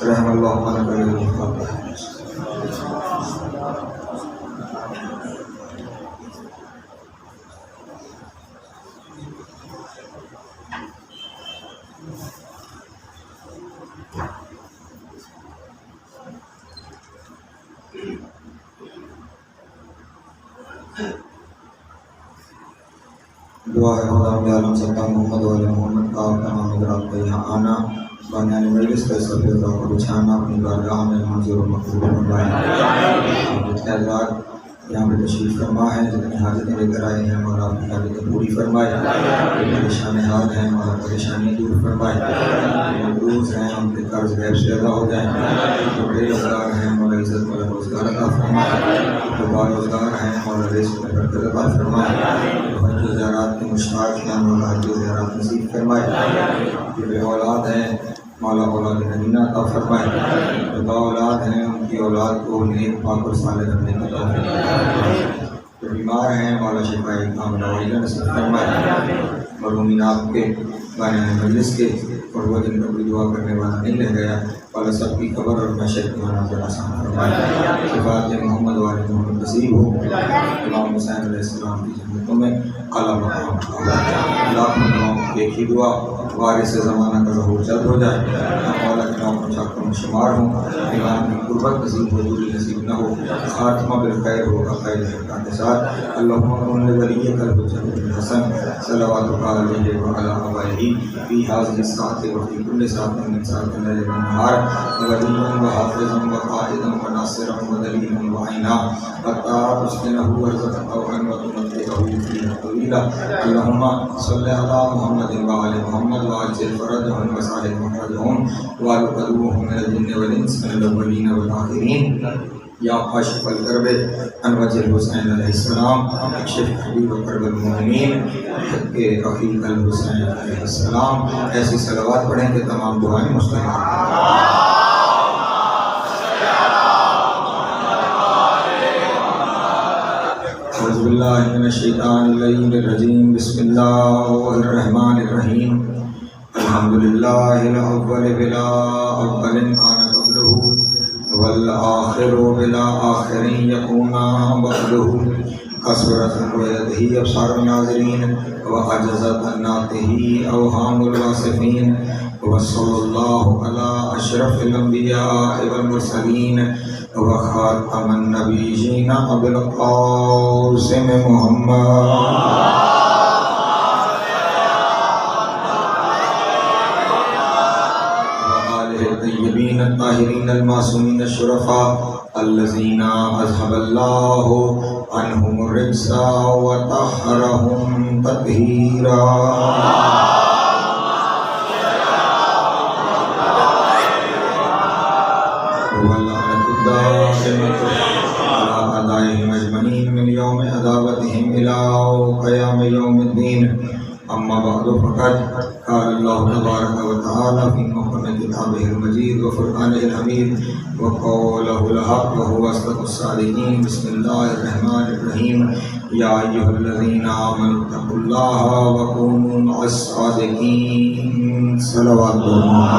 رحم اللہ من کرے دعا ہے خدا عالم سرکار محمد وعلی محمد کا تمام حضرات کا یہاں آنا بانیان مجلس کا سفید کو بچھانا اپنی بارگاہ میں منظور و مقبول فرمائے۔ جتنے حضرات یہاں پہ تشریف فرما ہے، جتنی حاجتیں لے کر آئے ہیں مولا اپنی حاجتیں پوری فرمائے، جو پریشان حال ہیں مولا پریشانی دور فرمائے، جو مقروض ہیں ان کے قرض غیب سے ادا ہو جائیں، جو بے روزگار ہیں مولا عزت والا روزگار عطا فرمائے، جو با روزگار ہیں مولا رزق میں برکت عطا فرمائے، جو حج و زیارات کے مشتاق ہیں مولا حج و زیارات نصیب فرمائے، جو بے اولاد ہیں مولا اولاد نبینہ عطا فرمائے، جو با اولاد ہیں ان کی اولاد کو نیک پاک اور صالح بننے کا توفیق عطا فرمائے، جو بیمار ہیں مولا شفائے کاملہ وعاجلہ نصیب فرمائے، مرحومین آپ کے بانیان مجلس کے اور وہ جن کا کوئی دعا کرنے والا نہیں رہ گیا، والا سب کی قبر اور محشر کی منازل آسان فرمائے، شفاعت محمد والے محمد نصیب ہو، امام حسین علیہ السلام کی جنتوں میں اعلیٰ مقام لاکھ دعاؤں کی ایک ہی دعا، وارث زمانہ کا ظہور جلد ہو جائے، مولا کے نام پر چاکوں میں شمار ہوں، ایمان کی قربت نصیب ہو، دوری نصیب نہ ہو، خاتمہ بالخیر ہوگا خیر حقیقت کے ساتھ۔ اللہم کن ولیک الحجۃ الحسن صلواتک علیہ وعلی آبائہ فی ہذہ الساعۃ وفی کل ساعۃ من ساعات اللیل والنہار ولیًا وحافظا وقائدا وناصرا ودلیلا وعینا حتی تسکنہ وارزقہ طوعا وتمتعہ فیہ طویلا۔ اللہم صلی علی محمد وعلی محمد وعجل فرجهم وسائر مخرجهم وارقدوهم من الجن والانس من الاولین والآخرین۔ یا کاشف الکرب عن وجہ الحسین علیہ السلام اکشف حبیب کرب المؤمنین حق اخیک الحسین علیہ السلام۔ ایسی صلوات پڑھیں کہ تمام دعائیں مستجاب ہوں۔ اعوذ باللہ من الشیطان اللعین الرجیم، بسم اللہ الرحمن الرحیم۔ الحمدللہ الاول بلا اول کان قبلہ والآخر بلا آخر یکون بعدہ، کثرت رؤیتہ ابصار الناظرین وعجزت عن نعتہ اوہام الواصفین، وصلی اللہ علی اشرف الانبیاء والمرسلین وخاتم النبیین ابی القاسم محمد الطیبین الطاہرین المعصومین الشرفاء الذین اذهب اللہ عنہم الرجس وطہرہم تطہیرا۔ واللعنۃ الدائمۃ علی اعدائہم اجمعین من یوم عداوتہم الی قیام یوم الدین۔ اما بعد فقد قال اللہ تبارک و تعالی فی محکم کتابہ المجید وفرقانہ الحمید وقولہ الحق وهو اصدق الصادقین۔ بسم اللہ الرحمن الرحیم، یا ایھا الذین آمنوا اتقوا اللہ وکونوا مع الصادقین۔ صلوات اللہ۔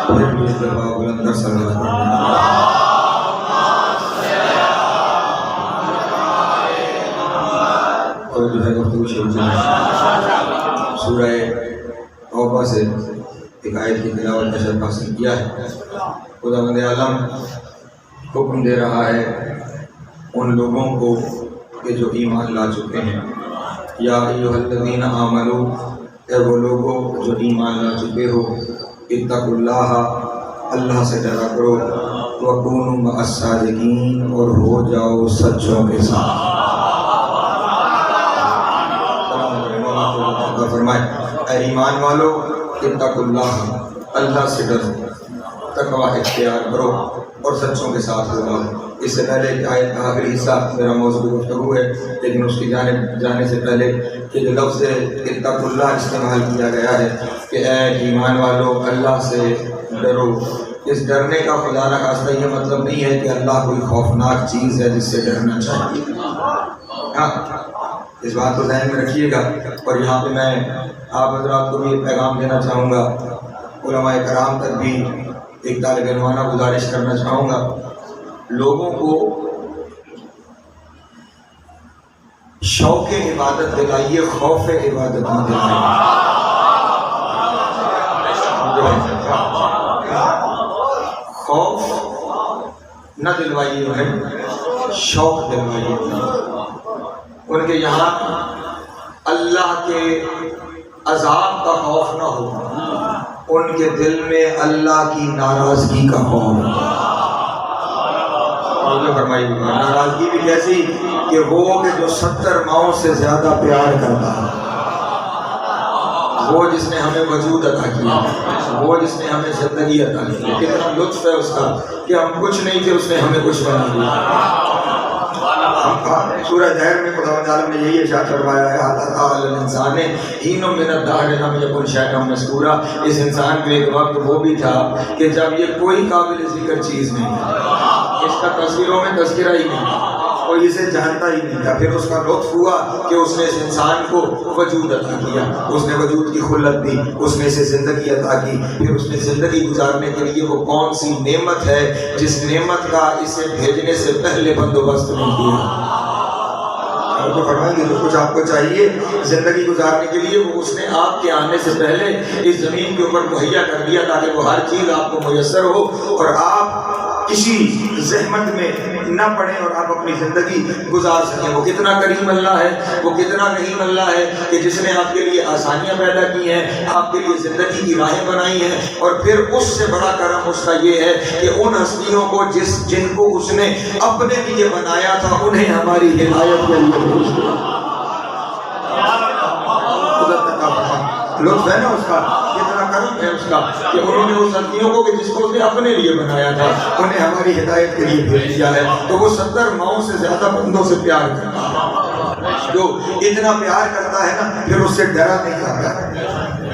پھر بھی اس دفعہ بلند کر صلوات اللہ۔ جو ہے گفتگو شروع سورہ توبہ سے ایک آیت کی تلاوت کا شرف حاصل کیا ہے۔ خداوند عالم حکم دے رہا ہے ان لوگوں کو کہ جو ایمان لا چکے ہیں، یا ایھا الذین آمنوا، اے وہ لوگوں جو ایمان لا چکے ہو، اتقوا اللہ، اللہ سے ڈرا کرو، وکونوا مع الصادقین، اور ہو جاؤ سچوں کے ساتھ۔ فرمائے اے ایمان والو اتقوا اللہ، اللہ سے ڈرو، تقوی اختیار کرو اور سچوں کے ساتھ ہو جاؤ۔ اس سے پہلے کہ آیت کا آخری حصہ میرا موضوع گفتگو ہے، لیکن اس کی جانب جانے سے پہلے کہ جو لفظ اتقوا اللہ استعمال کیا گیا ہے کہ اے ایمان والو اللہ سے ڈرو، اس ڈرنے کا خدا نہ خواستہ یہ مطلب نہیں ہے کہ اللہ کوئی خوفناک چیز ہے جس سے ڈرنا چاہیے. ہاں اس بات کو ذہن میں رکھیے گا. اور یہاں پہ میں آپ حضرات کو بھی ایک پیغام دینا چاہوں گا, علماء کرام تک بھی ایک طالب علمانہ گزارش کرنا چاہوں گا, لوگوں کو شوق عبادت دلائیے, خوف عبادت نہ دلائیے. خوف نہ دلوائیے انہیں, شوق دلوائیے. ان کے یہاں اللہ کے عذاب کا خوف نہ ہو, ان کے دل میں اللہ کی ناراضگی کا خوف. ناراضگی بھی کیسی کہ وہ کہ جو 70 ماؤں سے زیادہ پیار کرتا ہے, وہ جس نے ہمیں وجود عطا کیا, وہ جس نے ہمیں زندگی عطا کی, کتنا لطف ہے اس کا کہ ہم کچھ نہیں تھے, اس نے ہمیں کچھ بنا دیا. سورہ زہر میں خداوند عالم نے یہی ارشاد فرمایا ہے, الانسان حین من الدہر لم یکن شیئا مذکورا. اس انسان کے ایک وقت وہ بھی تھا کہ جب یہ کوئی قابل ذکر چیز نہیں تھا, اس کا تصویروں میں تذکرہ ہی نہیں تھا, کوئی اسے جانتا ہی نہیں تھا. پھر اس کا لطف ہوا کہ اس نے اس انسان کو وجود عطا کیا, اس نے وجود کی خلت دی, اس نے اسے زندگی عطا کی. پھر اس نے زندگی گزارنے کے لیے وہ کون سی نعمت ہے جس نعمت کا اسے بھیجنے سے پہلے بندوبست نہیں کیا. تو فرمائیں گے جو کچھ آپ کو چاہیے زندگی گزارنے کے لیے وہ اس نے آپ کے آنے سے پہلے اس زمین کے اوپر مہیا کر دیا, تاکہ وہ ہر چیز آپ کو میسر ہو اور آپ کسی زحمت میں نہ پڑیں اور آپ اپنی زندگی گزار سکیں. وہ کتنا کریم اللہ ہے, وہ کتنا رحیم اللہ ہے کہ جس نے آپ کے لیے آسانیاں پیدا کی ہیں, آپ کے لیے زندگی کی راہیں بنائی ہیں. اور پھر اس سے بڑا کرم اس کا یہ ہے کہ ان ہستیوں کو جن کو اس نے اپنے لیے بنایا تھا انہیں ہماری ہدایت کے لیے بھیج دیا. لطف ہے نا اس کا, کتنا کرم ہے اس کا کہ انہوں نے اس ہستیوں کو کہ جس کو اس نے اپنے لیے بنایا تھا انہیں ہماری ہدایت کے لیے بھیج دیا ہے. تو وہ 70 ماؤں سے زیادہ بندوں سے پیار کرتا ہے. جو اتنا پیار کرتا ہے نا پھر اس سے ڈرا نہیں جاتا,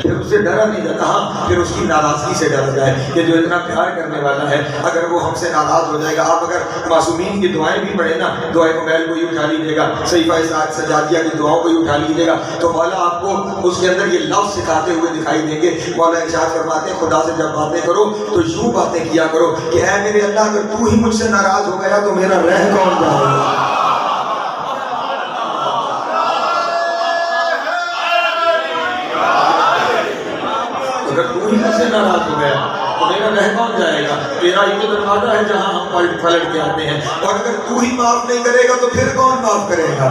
پھر اس سے ڈرا نہیں جاتا. ہاں پھر اس کی ناراضگی سے ڈر جائے کہ جو اتنا پیار کرنے والا ہے اگر وہ ہم سے ناراض ہو جائے گا. آپ اگر معصومین کی دعائیں بھی پڑھیں نا, دعائیں موبائل کو ہی اٹھا لیجیے گا, صحیفہ سجادیہ کی دعاؤں کو ہی اٹھا لیجیے گا, تو مولا آپ کو اس کے اندر یہ لفظ سکھاتے ہوئے دکھائی دیں گے. مولا ارشاد فرماتے ہیں خدا سے جب باتیں کرو تو یوں باتیں کیا کرو کہ اے میرے اللہ اگر تو ہی مجھ سے ناراض ہو گیا تو میرا رہ کون جائے گا. اگر تو ہی مجھ سے ناراض ہو گیا تو میرا رہ کون جائے گا. تیرا ہی تو دروازہ ہے جہاں ہم پلٹ کے آتے ہیں, اور اگر تو ہی معاف نہیں کرے گا تو پھر کون معاف کرے گا.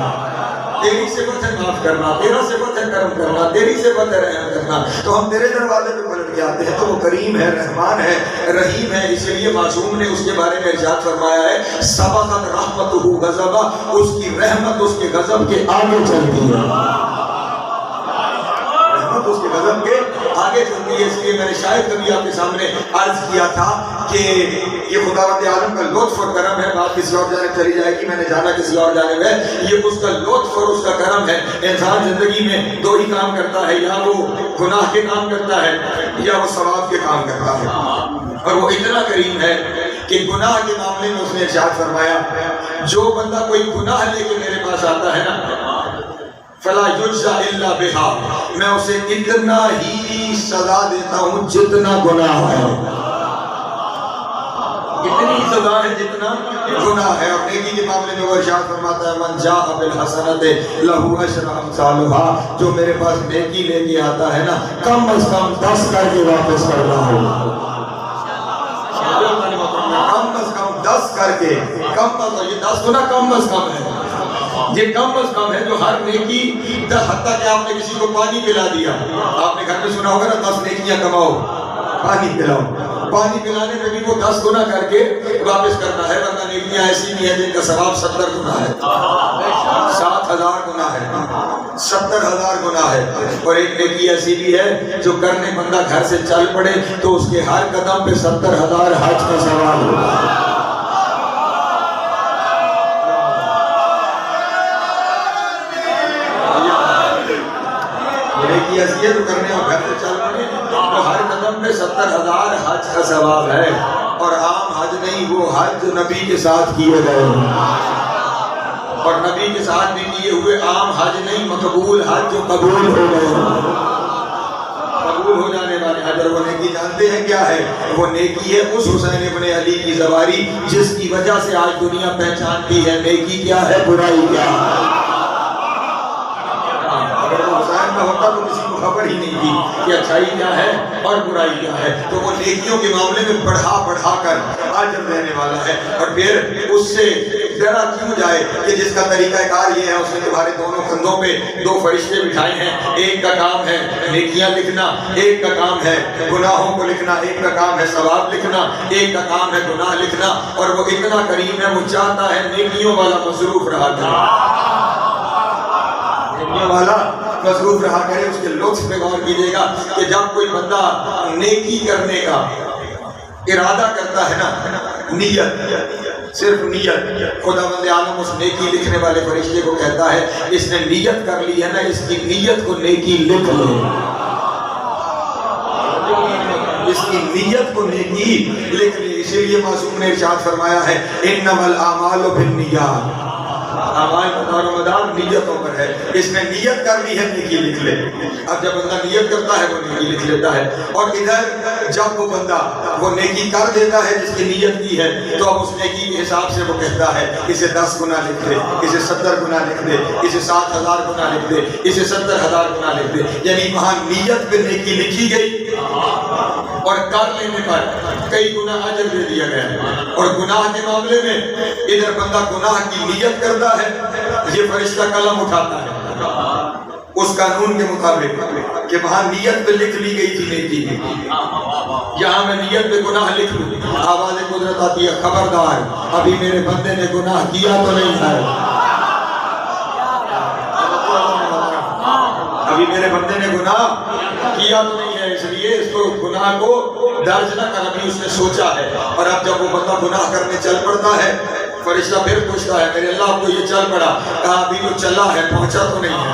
تیری صفت ہے معاف کرنا, تیرا صفت ہے کرم کرنا, تیری صفت ہے رحم کرنا, تو ہم تیرے دروازے پہ پلٹ کے آتے ہیں. تو وہ کریم ہے, رحمان ہے, رحیم ہے. اس لیے معصوم نے اس کے بارے میں ارشاد فرمایا ہے سبقت رحمتہ غضبا, اس کی رحمت اس کے غضب کے آگے چلتی ہے. رحمت اس کے غضب کے آگے چلتی ہے. اس لیے میں نے شاید کبھی آپ کے سامنے عرض کیا تھا کہ یہ خداوند عالم کا لطف اور کرم ہے. بات کسی اور جانب چلی جائے گی, میں نے جانا کسی اور جانب ہے. یہ اس کا لطف اور اس کا کرم ہے. انسان زندگی میں دو ہی کام کرتا ہے, یا وہ گناہ کے کام کرتا ہے یا وہ ثواب کے کام کرتا ہے. اور وہ اتنا کریم ہے کہ گناہ کے معاملے میں اس نے ارشاد فرمایا جو بندہ کوئی گناہ لے کے میرے پاس آتا ہے نا فلا یجزا الا بہا, میں اسے اتنا ہی سزا دیتا ہوں جتنا گناہ ہے, اتنی سزا ہے جتنا گناہ ہے. اور نیکی کے معاملے میں وہ ارشاد فرماتا ہے من جاء بالحسنۃ لہ عشر امثالھا, جو میرے پاس نیکی لے کے آتا ہے نا کم از کم 10 کر کے واپس کرنا ہوگا. کم از کم 10 کر کے, کم از کم, یہ 10 گنا کم از کم ہے, یہ کم از کم ہے. جو ہر نیکی, حتیٰ کہ آپ نے کسی کو پانی پلا دیا, آپ نے گھر میں سنا ہوگا نا 10 نیکیاں کماؤ پانی پلاؤ, پانی پلانے میں بھی وہ 10 گنا کر کے واپس کرتا ہے. ورنہ نیکیاں ایسی بھی ہیں جن کا ثواب 70 گنا ہے, 7000 گنا ہے, 70,000 گنا ہے. اور ایک نیکی ایسی بھی ہے جو کرنے بندہ گھر سے چل پڑے تو اس کے ہر قدم پہ 70,000 حج کا ثواب ہوگا. نیکی ایسی ہے جو کرنے اور گھر سے چل پڑے تو ہر قدم پہ 70,000 حج کا ثواب ہے، اور عام حج نہیں، وہ حج جو نبی کے ساتھ کیے گئے اور نبی کے ساتھ بھی کیے ہوئے عام حج نہیں، مقبول حج جو قبول ہو گئے، قبول ہو جانے والے حج۔ اور وہ نیکی جانتے ہیں کیا ہے؟ وہ نیکی ہے اس حسین ابن علی کی زواری جس کی وجہ سے آج دنیا پہچانتی ہے نیکی کیا ہے، برائی کیا ہے۔ اگر وہ حسین نہ ہوتا تو کسی کو خبر ہی نہیں تھی کہ اچھائی کیا ہے اور برائی کیا ہے۔ تو وہ نیکیوں کے معاملے میں بڑھا بڑھا کر اجر دینے والا ہے، اور پھر اس سے ڈرا کیوں جائے کہ جس کا طریقہ کار یہ ہے، اس نے تمہارے دونوں کندھوں پہ 2 فرشتے بٹھائے ہیں، ایک کا کام ہے نیکیاں لکھنا، ایک کا کام ہے گناہوں کو لکھنا، ایک کا کام ہے ثواب لکھنا، ایک کا کام ہے گناہ لکھنا، اور وہ اتنا کریم ہے، وہ چاہتا ہے نیکیوں والا مصروف رہا کرے، نیکیوں والا مصروف رہا کرے۔ اس کے لطف پہ غور کیجیے گا کہ جب کوئی بندہ نیکی کرنے کا ارادہ کرتا ہے نا، نیت، صرف نیت، خداوند عالم اس نیکی لکھنے والے فرشتے کو کہتا ہے اس نے نیت کر لی ہے نا، اس کی نیت کو نیکی لکھ لے، اس کی نیت کو نیکی لکھ لے۔ اسی لیے معصوم نے ارشاد فرمایا ہے انما الاعمال بالنیات، اعمال کا دار و مدار نیتوں پر ہے۔ اس نے نیت کر لی ہے، نیکی لکھ لے۔ اب جب بندہ نیت کرتا ہے وہ نیکی لکھ لیتا ہے، اور ادھر جب وہ بندہ وہ نیکی کر دیتا ہے جس کی نیت کی ہے، تو اب اس نیکی کے حساب سے وہ کہتا ہے اسے 10 گنا لکھ دے، اسے 70 گنا لکھ دے، اسے 7,000 گنا لکھ دے، اسے 70,000 گنا لکھ دے۔ یعنی وہاں نیت پہ نیکی لکھی گئی، اور کر لینے پر کئی گنا اجر دے دیا گیا۔ اور گناہ کے معاملے میں ادھر بندہ گناہ کی نیت کرتا ہے، یہ فرشتہ قلم اٹھاتا ہے اس قانون کے مطابق کہ وہاں نیت پہ لکھ لی گئی تھی نیکی، یہاں میں نیت پہ گناہ لکھ لوں، آواز قدرت آتی ہے خبردار ابھی میرے بندے نے گناہ کیا تو نہیں ہے، ابھی میرے بندے نے گناہ کیا تو نہیں ہے، اس لیے اس کو گناہ کو درج نہ کر، ابھی اس نے سوچا ہے۔ اور اب جب وہ بندہ گناہ کرنے چل پڑتا ہے، فرشتہ پھر پوچھتا ہے میرے اللہ کو یہ چل پڑا، کہا ابھی تو چلا ہے، پہنچا تو نہیں ہے،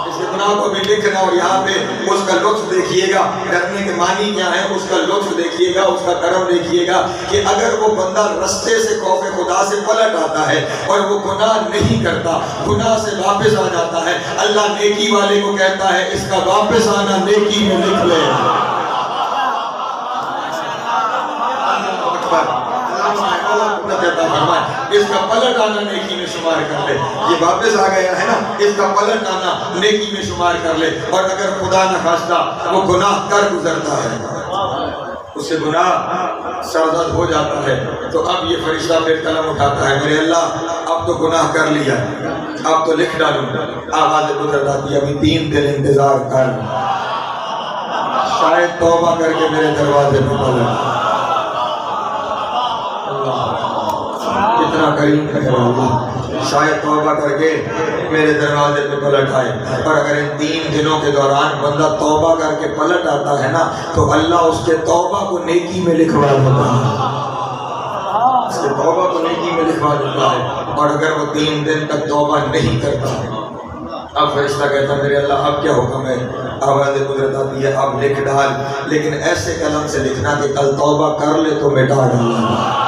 اس کے گناہ کو بھی لکھنا۔ اور یہاں پہ اس کا لطف دیکھیے گا، ڈرنے کے معنی کیا ہے، اس کا لطف دیکھیے گا، اس کا کرم دیکھیے گا کہ اگر وہ بندہ رستے سے خوف خدا سے پلٹ آتا ہے اور وہ گناہ نہیں کرتا، گناہ سے واپس آ جاتا ہے، اللہ نیکی والے کو کہتا ہے اس کا واپس آنا نیکی میں لکھ لے۔ اس کا پلٹ آنا نیکی میں شمار کر لے، یہ واپس آ گیا ہے نا، اس کا پلٹ آنا نیکی میں شمار کر لے۔ اور اگر خدا نہ خواستہ وہ گناہ کر گزرتا ہے، اس سے گناہ سرزد ہو جاتا ہے، تو اب یہ فرشتہ پھر قلم اٹھاتا ہے میرے اللہ اب تو گناہ کر لیا، اب تو لکھ ڈالوں۔ آواز قدرت آتی ہے ابھی 3 دن انتظار کر، شاید توبہ کر کے میرے دروازے پہ پلٹ۔ کتنا کریم ہے اللہ، شاید توبہ کر کے میرے دروازے پہ پلٹ آئے۔ اور اگر ان 3 دنوں کے دوران بندہ توبہ کر کے پلٹ آتا ہے نا، تو اللہ اس کے توبہ کو نیکی میں لکھوا دیتا ہے، اس کے توبہ کو نیکی میں لکھوا دیتا ہے۔ اور اگر وہ 3 دن تک توبہ نہیں کرتا ہے، اب فرشتہ کہتا ہے میرے اللہ اب کیا حکم ہے؟ آواز قدرت آتی ہے اب لکھ ڈال، لیکن ایسے قلم سے لکھنا کہ کل توبہ کر لے تو مٹا ڈالنا،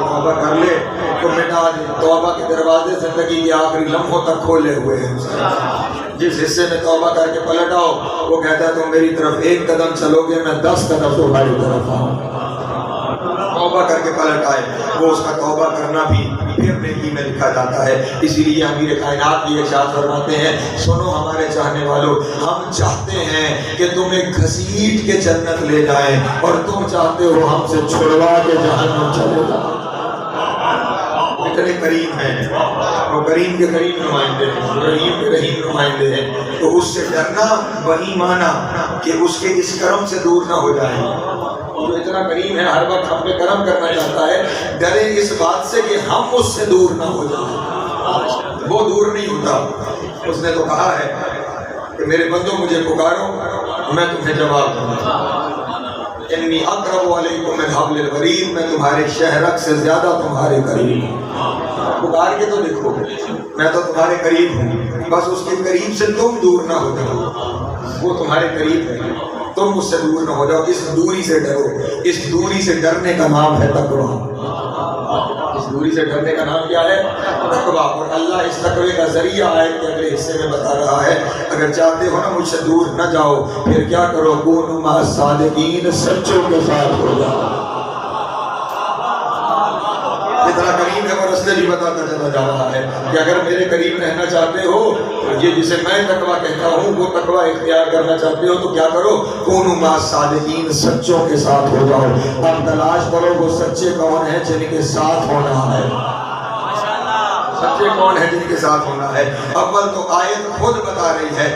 توبہ کر لے تو مٹا دے۔ توبہ کے دروازے زندگی کے آخری لمحوں تک کھولے ہوئے ہیں، جس حصے میں توبہ کر کے پلٹ آؤ وہ کہتا ہے تم میری طرف 1 قدم چلو گے میں 10 قدم تمہاری طرف آؤں۔ توبہ کر کے پلٹ آئے، وہ اس کا توبہ کرنا بھی پھر نیکی میں لکھا جاتا ہے۔ اسی لیے امیر کائنات بھی ارشاد فرماتے ہیں سنو ہمارے چاہنے والوں، ہم چاہتے ہیں کہ تمہیں گھسیٹ کے جنت لے جائیں اور تم چاہتے ہو ہم سے چھڑوا کے جہنم چلے جائیں۔ اتنے کریم ہیں وہ، کریم کے کریم نمائندے ہیں، رحیم کے رحیم نمائندے ہیں، تو اس سے ڈرنا وہی مانا کہ اس کے اس کرم سے دور نہ ہو جائے۔ جو اتنا کریم ہے ہر وقت ہم پہ کرم کرنا چاہتا ہے، ڈرے اس بات سے کہ ہم اس سے دور نہ ہو جائیں، وہ دور نہیں ہوتا۔ اس نے تو کہا ہے کہ میرے بندوں مجھے پکارو میں تمہیں جواب دوں گا، انی اقرب علیکم من حبل الورید، میں تمہارے شہرک سے زیادہ تمہارے قریب ہوں۔ پکار کے تو دیکھو میں تو تمہارے قریب ہوں، بس اس کے قریب سے تم دور نہ ہو جاؤ، وہ تمہارے قریب ہے، تم اس سے دور نہ ہو جاؤ، اس دوری سے ڈرو، اس دوری سے ڈرنے کا نام ہے تقویٰ، اس دوری سے ڈرنے کا نام کیا ہے؟ تقویٰ۔ اور اللہ اس تقوی کا ذریعہ آیت کے اگلے حصے میں بتا رہا ہے اگر چاہتے ہو نا مجھ سے دور نہ جاؤ پھر کیا کرو؟ کونوا مع الصادقین، سچوں کے ساتھ ہو جاؤ۔ اتنا قریب ہے وہ رستے بھی بتاتا چلا جا رہا ہے کہ اگر میرے قریب رہنا چاہتے ہو، یہ جسے میں تقویٰ کہتا ہوں وہ تقویٰ اختیار کرنا چاہتے ہو تو کیا کرو؟ کونوا مع الصادقین، سچوں کے ساتھ ہو جاؤ۔ اب تلاش کرو وہ سچے کون ہیں جن کے ساتھ ہونا ہے، سچے کون ہیں جن کے ساتھ ہونا ہے؟ اول تو آیت خود بتا رہی ہے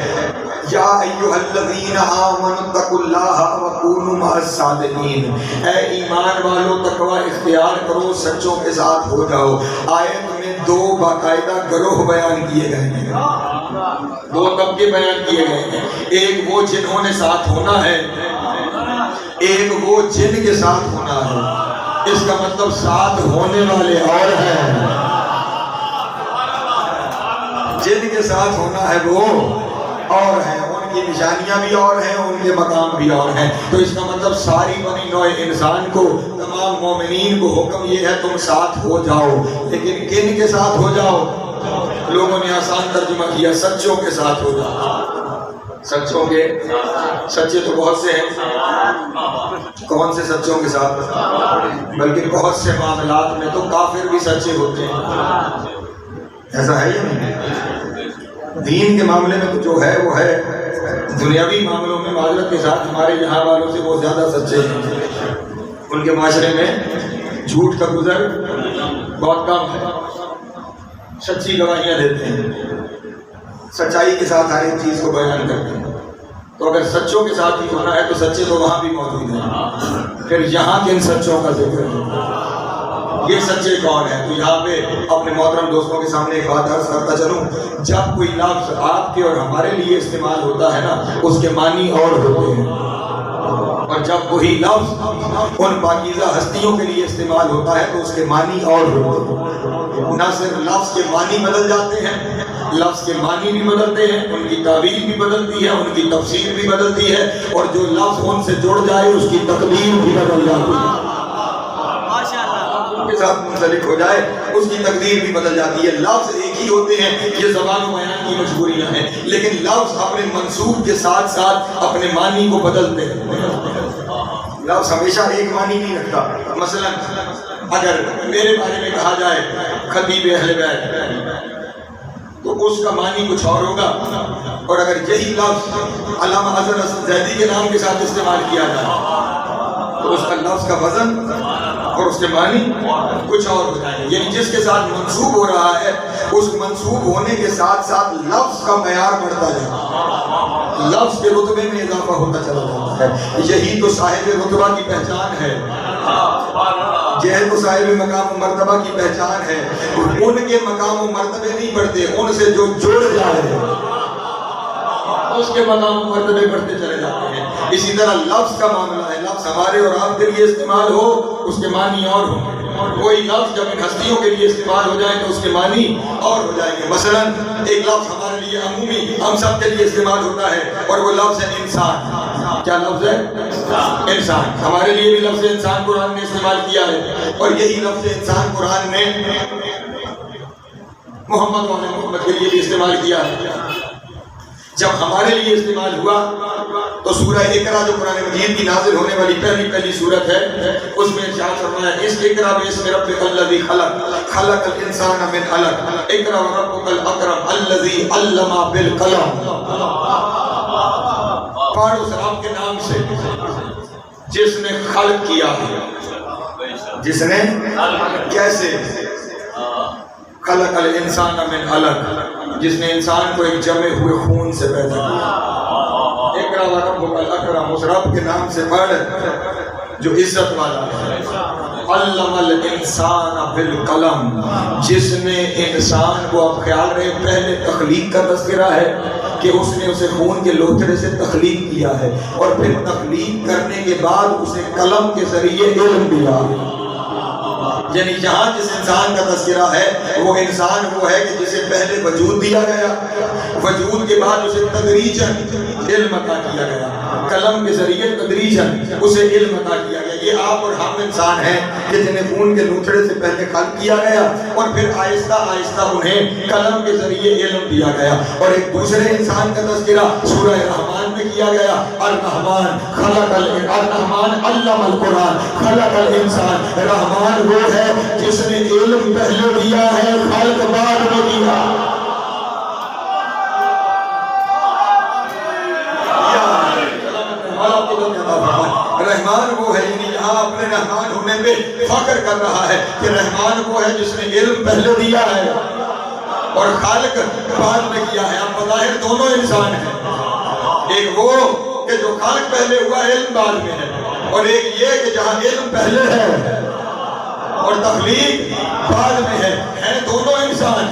یا ایھا الذین آمنوا اتقوا اللہ وکونوا مع الصادقین، اے ایمان والو تقوی اختیار کرو، سچوں کے ساتھ ہو جاؤ۔ آیت میں دو باقاعدہ گروہ بیان کیے گئے ہیں، دو طبقے بیان کیے گئے ہیں، ایک وہ جنہوں نے ساتھ ہونا ہے، ایک وہ جن کے ساتھ ہونا ہے۔ اس کا مطلب ساتھ ہونے والے اور ہیں، جن کے ساتھ ہونا ہے وہ اور ہیں، ان کی نشانیاں بھی اور ہیں، ان کے مقام بھی اور ہیں۔ تو اس کا مطلب ساری بنی نوع انسان کو، تمام مومنین کو حکم یہ ہے تم ساتھ ہو جاؤ، لیکن کن کے ساتھ ہو جاؤ؟ لوگوں نے آسان ترجمہ کیا سچوں کے ساتھ ہو جاؤ۔ سچوں کے، سچے تو بہت سے ہیں، کون سے سچوں کے ساتھ؟ بلکہ بہت سے معاملات میں تو کافر بھی سچے ہوتے ہیں، ایسا ہے یا نہیں؟ دین کے معاملے میں تو جو ہے وہ ہے، دنیاوی معاملوں میں معذرت کے ساتھ ہمارے یہاں والوں سے وہ زیادہ سچے ہیں، ان کے معاشرے میں جھوٹ کا گزر بہت کم ہے، سچی گواہیاں دیتے ہیں، سچائی کے ساتھ ہر ایک چیز کو بیان کرتے ہیں۔ تو اگر سچوں کے ساتھ ہی ہونا ہے تو سچے تو وہاں بھی موجود ہیں، پھر یہاں کن سچوں کا ذکر ہے؟ یہ سچے کون ہیں؟ تو یہاں پہ اپنے محترم دوستوں کے سامنے ایک بات عرض کرتا چلوں، جب کوئی لفظ آپ کے اور ہمارے لیے استعمال ہوتا ہے نا اس کے معنی اور ہوتے ہیں، اور جب وہی لفظ ان پاکیزہ ہستیوں کے لیے استعمال ہوتا ہے تو اس کے معنی اور ہوتے ہیں۔ نہ صرف لفظ کے معنی بدل جاتے ہیں، لفظ کے معنی بھی بدلتے ہیں، ان کی تعبیر بھی بدلتی ہے، ان کی تفسیر بھی بدلتی ہے، اور جو لفظ ان سے جڑ جائے اس کی تقدیر بھی بدل جاتی ہے، کے ساتھ منسلک ہو جائے اس کی تقدیر بھی بدل جاتی ہے۔ لفظ ایک ہی ہوتے ہیں، یہ زبان و بیان کی مجبوریاں ہیں، لیکن لفظ اپنے منصوب کے ساتھ ساتھ اپنے معنی کو بدلتے ہیں۔ لفظ ہمیشہ ایک معنی نہیں رکھتا۔ مثلا اگر میرے بارے میں کہا جائے خطیب اہل بیت تو اس کا معنی کچھ اور ہوگا، اور اگر یہی لفظ علامہ اظہر حسن زیدی کے نام کے ساتھ استعمال کیا جائے تو اس کا لفظ کا وزن اور اس کے معنی کچھ اور ہو جائیں گے۔ یعنی جس کے ساتھ منسوب ہو رہا ہے اس منسوب ہونے کے ساتھ ساتھ لفظ کا معیار بڑھتا جائے، لفظ کے رتبے میں اضافہ ہوتا چلا جاتا ہے۔ یہی تو صاحب رتبہ کی پہچان ہے، یہ تو صاحب مقام و مرتبہ کی پہچان ہے۔ ان کے مقام و مرتبے نہیں بڑھتے، ان سے جو جڑ جائے اس کے مقام و مرتبے بڑھتے چلے جاتے ہیں۔ اسی طرح لفظ کا معاملہ ہے، لفظ ہمارے اور آپ کے لیے استعمال ہو اس کے معنی اور ہوں، کوئی لفظ جب ان ہستیوں کے لیے استعمال ہو جائے تو اس کے معنی اور ہو جائیں گے۔ مثلا ایک لفظ ہمارے لیے عمومی ہم سب کے لیے استعمال ہوتا ہے اور وہ لفظ ہے انسان۔ کیا لفظ ہے؟ انسان۔ ہمارے لیے بھی لفظ انسان قرآن نے استعمال کیا ہے، اور یہی لفظ انسان قرآن نے محمد کے لیے بھی استعمال کیا ہے۔ جب ہمارے لیے استعمال ہوا تو سورہ اقرا جو قرآن مجید کی نازل ہونے والی پہلی سورت ہے اس میں ارشاد فرمایا اس اقرا باسم ربک الذی خلق خلق الانسان من علق اقرا وربک الاکرم الذی علم بالقلم۔ پڑھ اس رب کے نام سے جس نے خلق کیا ہے، جس نے کیسے؟ خلق الانسان من علق، جس نے انسان کو ایک جمے ہوئے خون سے پیدا کیا۔ اقرا وربک الاکرم، اس رب کے نام سے پڑھ جو عزت والا ہے۔ علم الانسان بالقلم، جس نے انسان کو، اب خیال رہے پہلے تخلیق کا تذکرہ ہے کہ اس نے اسے خون کے لوتھڑے سے تخلیق کیا ہے، اور پھر تخلیق کرنے کے بعد اسے قلم کے ذریعے علم دیا۔ یعنی یہاں جس انسان کا تذکرہ ہے وہ انسان وہ ہے کہ جسے پہلے وجود دیا گیا، وجود کے بعد اسے تدریجاً علم عطا کیا گیا، قلم کے ذریعے تدریجاً اسے علم عطا کیا گیا۔ یہ آپ اور ہم انسان ہیں کہ جنہیں خون کے لوتھڑے سے پہلے خلق کیا گیا اور پھر آہستہ آہستہ انہیں قلم کے ذریعے علم دیا گیا۔ اور ایک دوسرے انسان کا تذکرہ سورہ رحمان میں کیا گیا، الرحمن علم القرآن خلق الانسان۔ رحمان وہ ہے جس نے علم پہلے دیا ہے، خلق بعد میں دیا۔ رحمان وہ ہے، یعنی یہاں اپنے رحمان ہونے پہ فخر کر رہا ہے کہ رحمان وہ ہے جس نے علم پہلے دیا ہے اور خالق بعد میں کیا ہے۔ اب بظاہر دونوں انسان ہیں، ایک وہ کہ جو خالق پہلے ہوا، علم بعد میں ہے، اور ایک یہ کہ جہاں علم پہلے ہے اور تخلیق بعد میں ہے دونوں انسان۔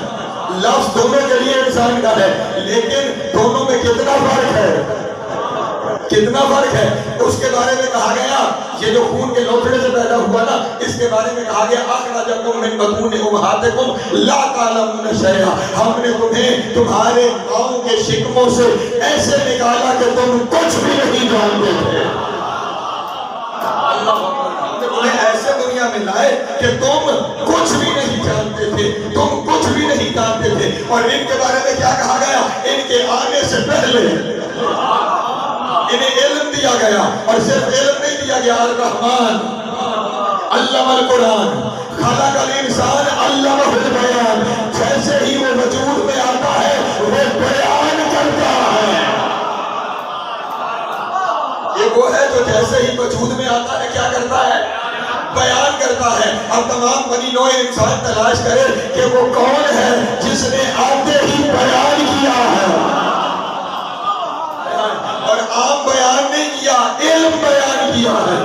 لفظ دونوں کے لیے انسان کا ہے، لیکن دونوں میں کتنا فرق ہے، کتنا فرق ہے اس کے بارے میں کہا گیا۔ یہ جو خون کے لوتھڑے سے پیدا ہوا نا، اس کے بارے میں کہا گیا اخرجکم من بطون امہاتکم لا تعلمون شیئا، ہم نے تمہیں تمہارے ماؤں کے شکموں سے ایسے نکالا کہ تم کچھ بھی نہیں جانتے تھے۔ ایسے دنیا میں لائے کہ تم کچھ بھی نہیں جانتے تھے، تم کچھ بھی نہیں جانتے تھے۔ اور ان کے بارے میں کیا کہا گیا؟ ان کے آنے سے پہلے انہیں علم دیا گیا، اور صرف علم نہیں دیا گیا، الرحمن علم القرآن خلق الانسان علمہ البیان۔ جیسے ہی وہ وجود میں آتا ہے وہ بیان کرتا ہے۔ یہ وہ ہے جو جیسے ہی وجود میں آتا ہے کیا کرتا ہے؟ بیان کرتا ہے۔ اب تمام بنی نوع انسان تلاش کرے کہ وہ کون ہے جس نے آتے ہی بیان کیا ہے، اور عام بیان نہیں کیا، علم بیان کیا ہے۔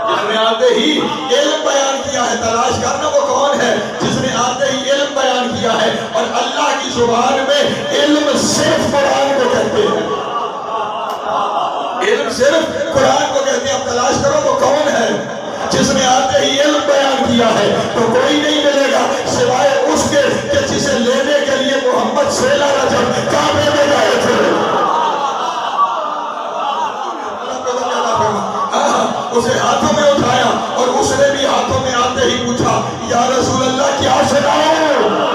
جس نے آتے ہی علم بیان کیا ہے، تلاش کرنا وہ کون ہے جس نے آتے ہی علم بیان کیا ہے۔ اور اللہ کی زبان میں علم صرف قرآن کو کہتے ہیں، علم صرف قرآن کو کہتے ہیں۔ اب تلاش کرو وہ کون ہے جس نے آتے ہی علم بیان کیا ہے، تو کوئی نہیں ملے گا سوائے اس کے کہ جسے لینے کے لیے محمد سیلا رجب کعبے میں گئے تھے۔ اسے ہاتھوں میں اٹھایا اور اس نے بھی ہاتھوں میں آتے ہی پوچھا، یا رسول اللہ کیا سناؤں؟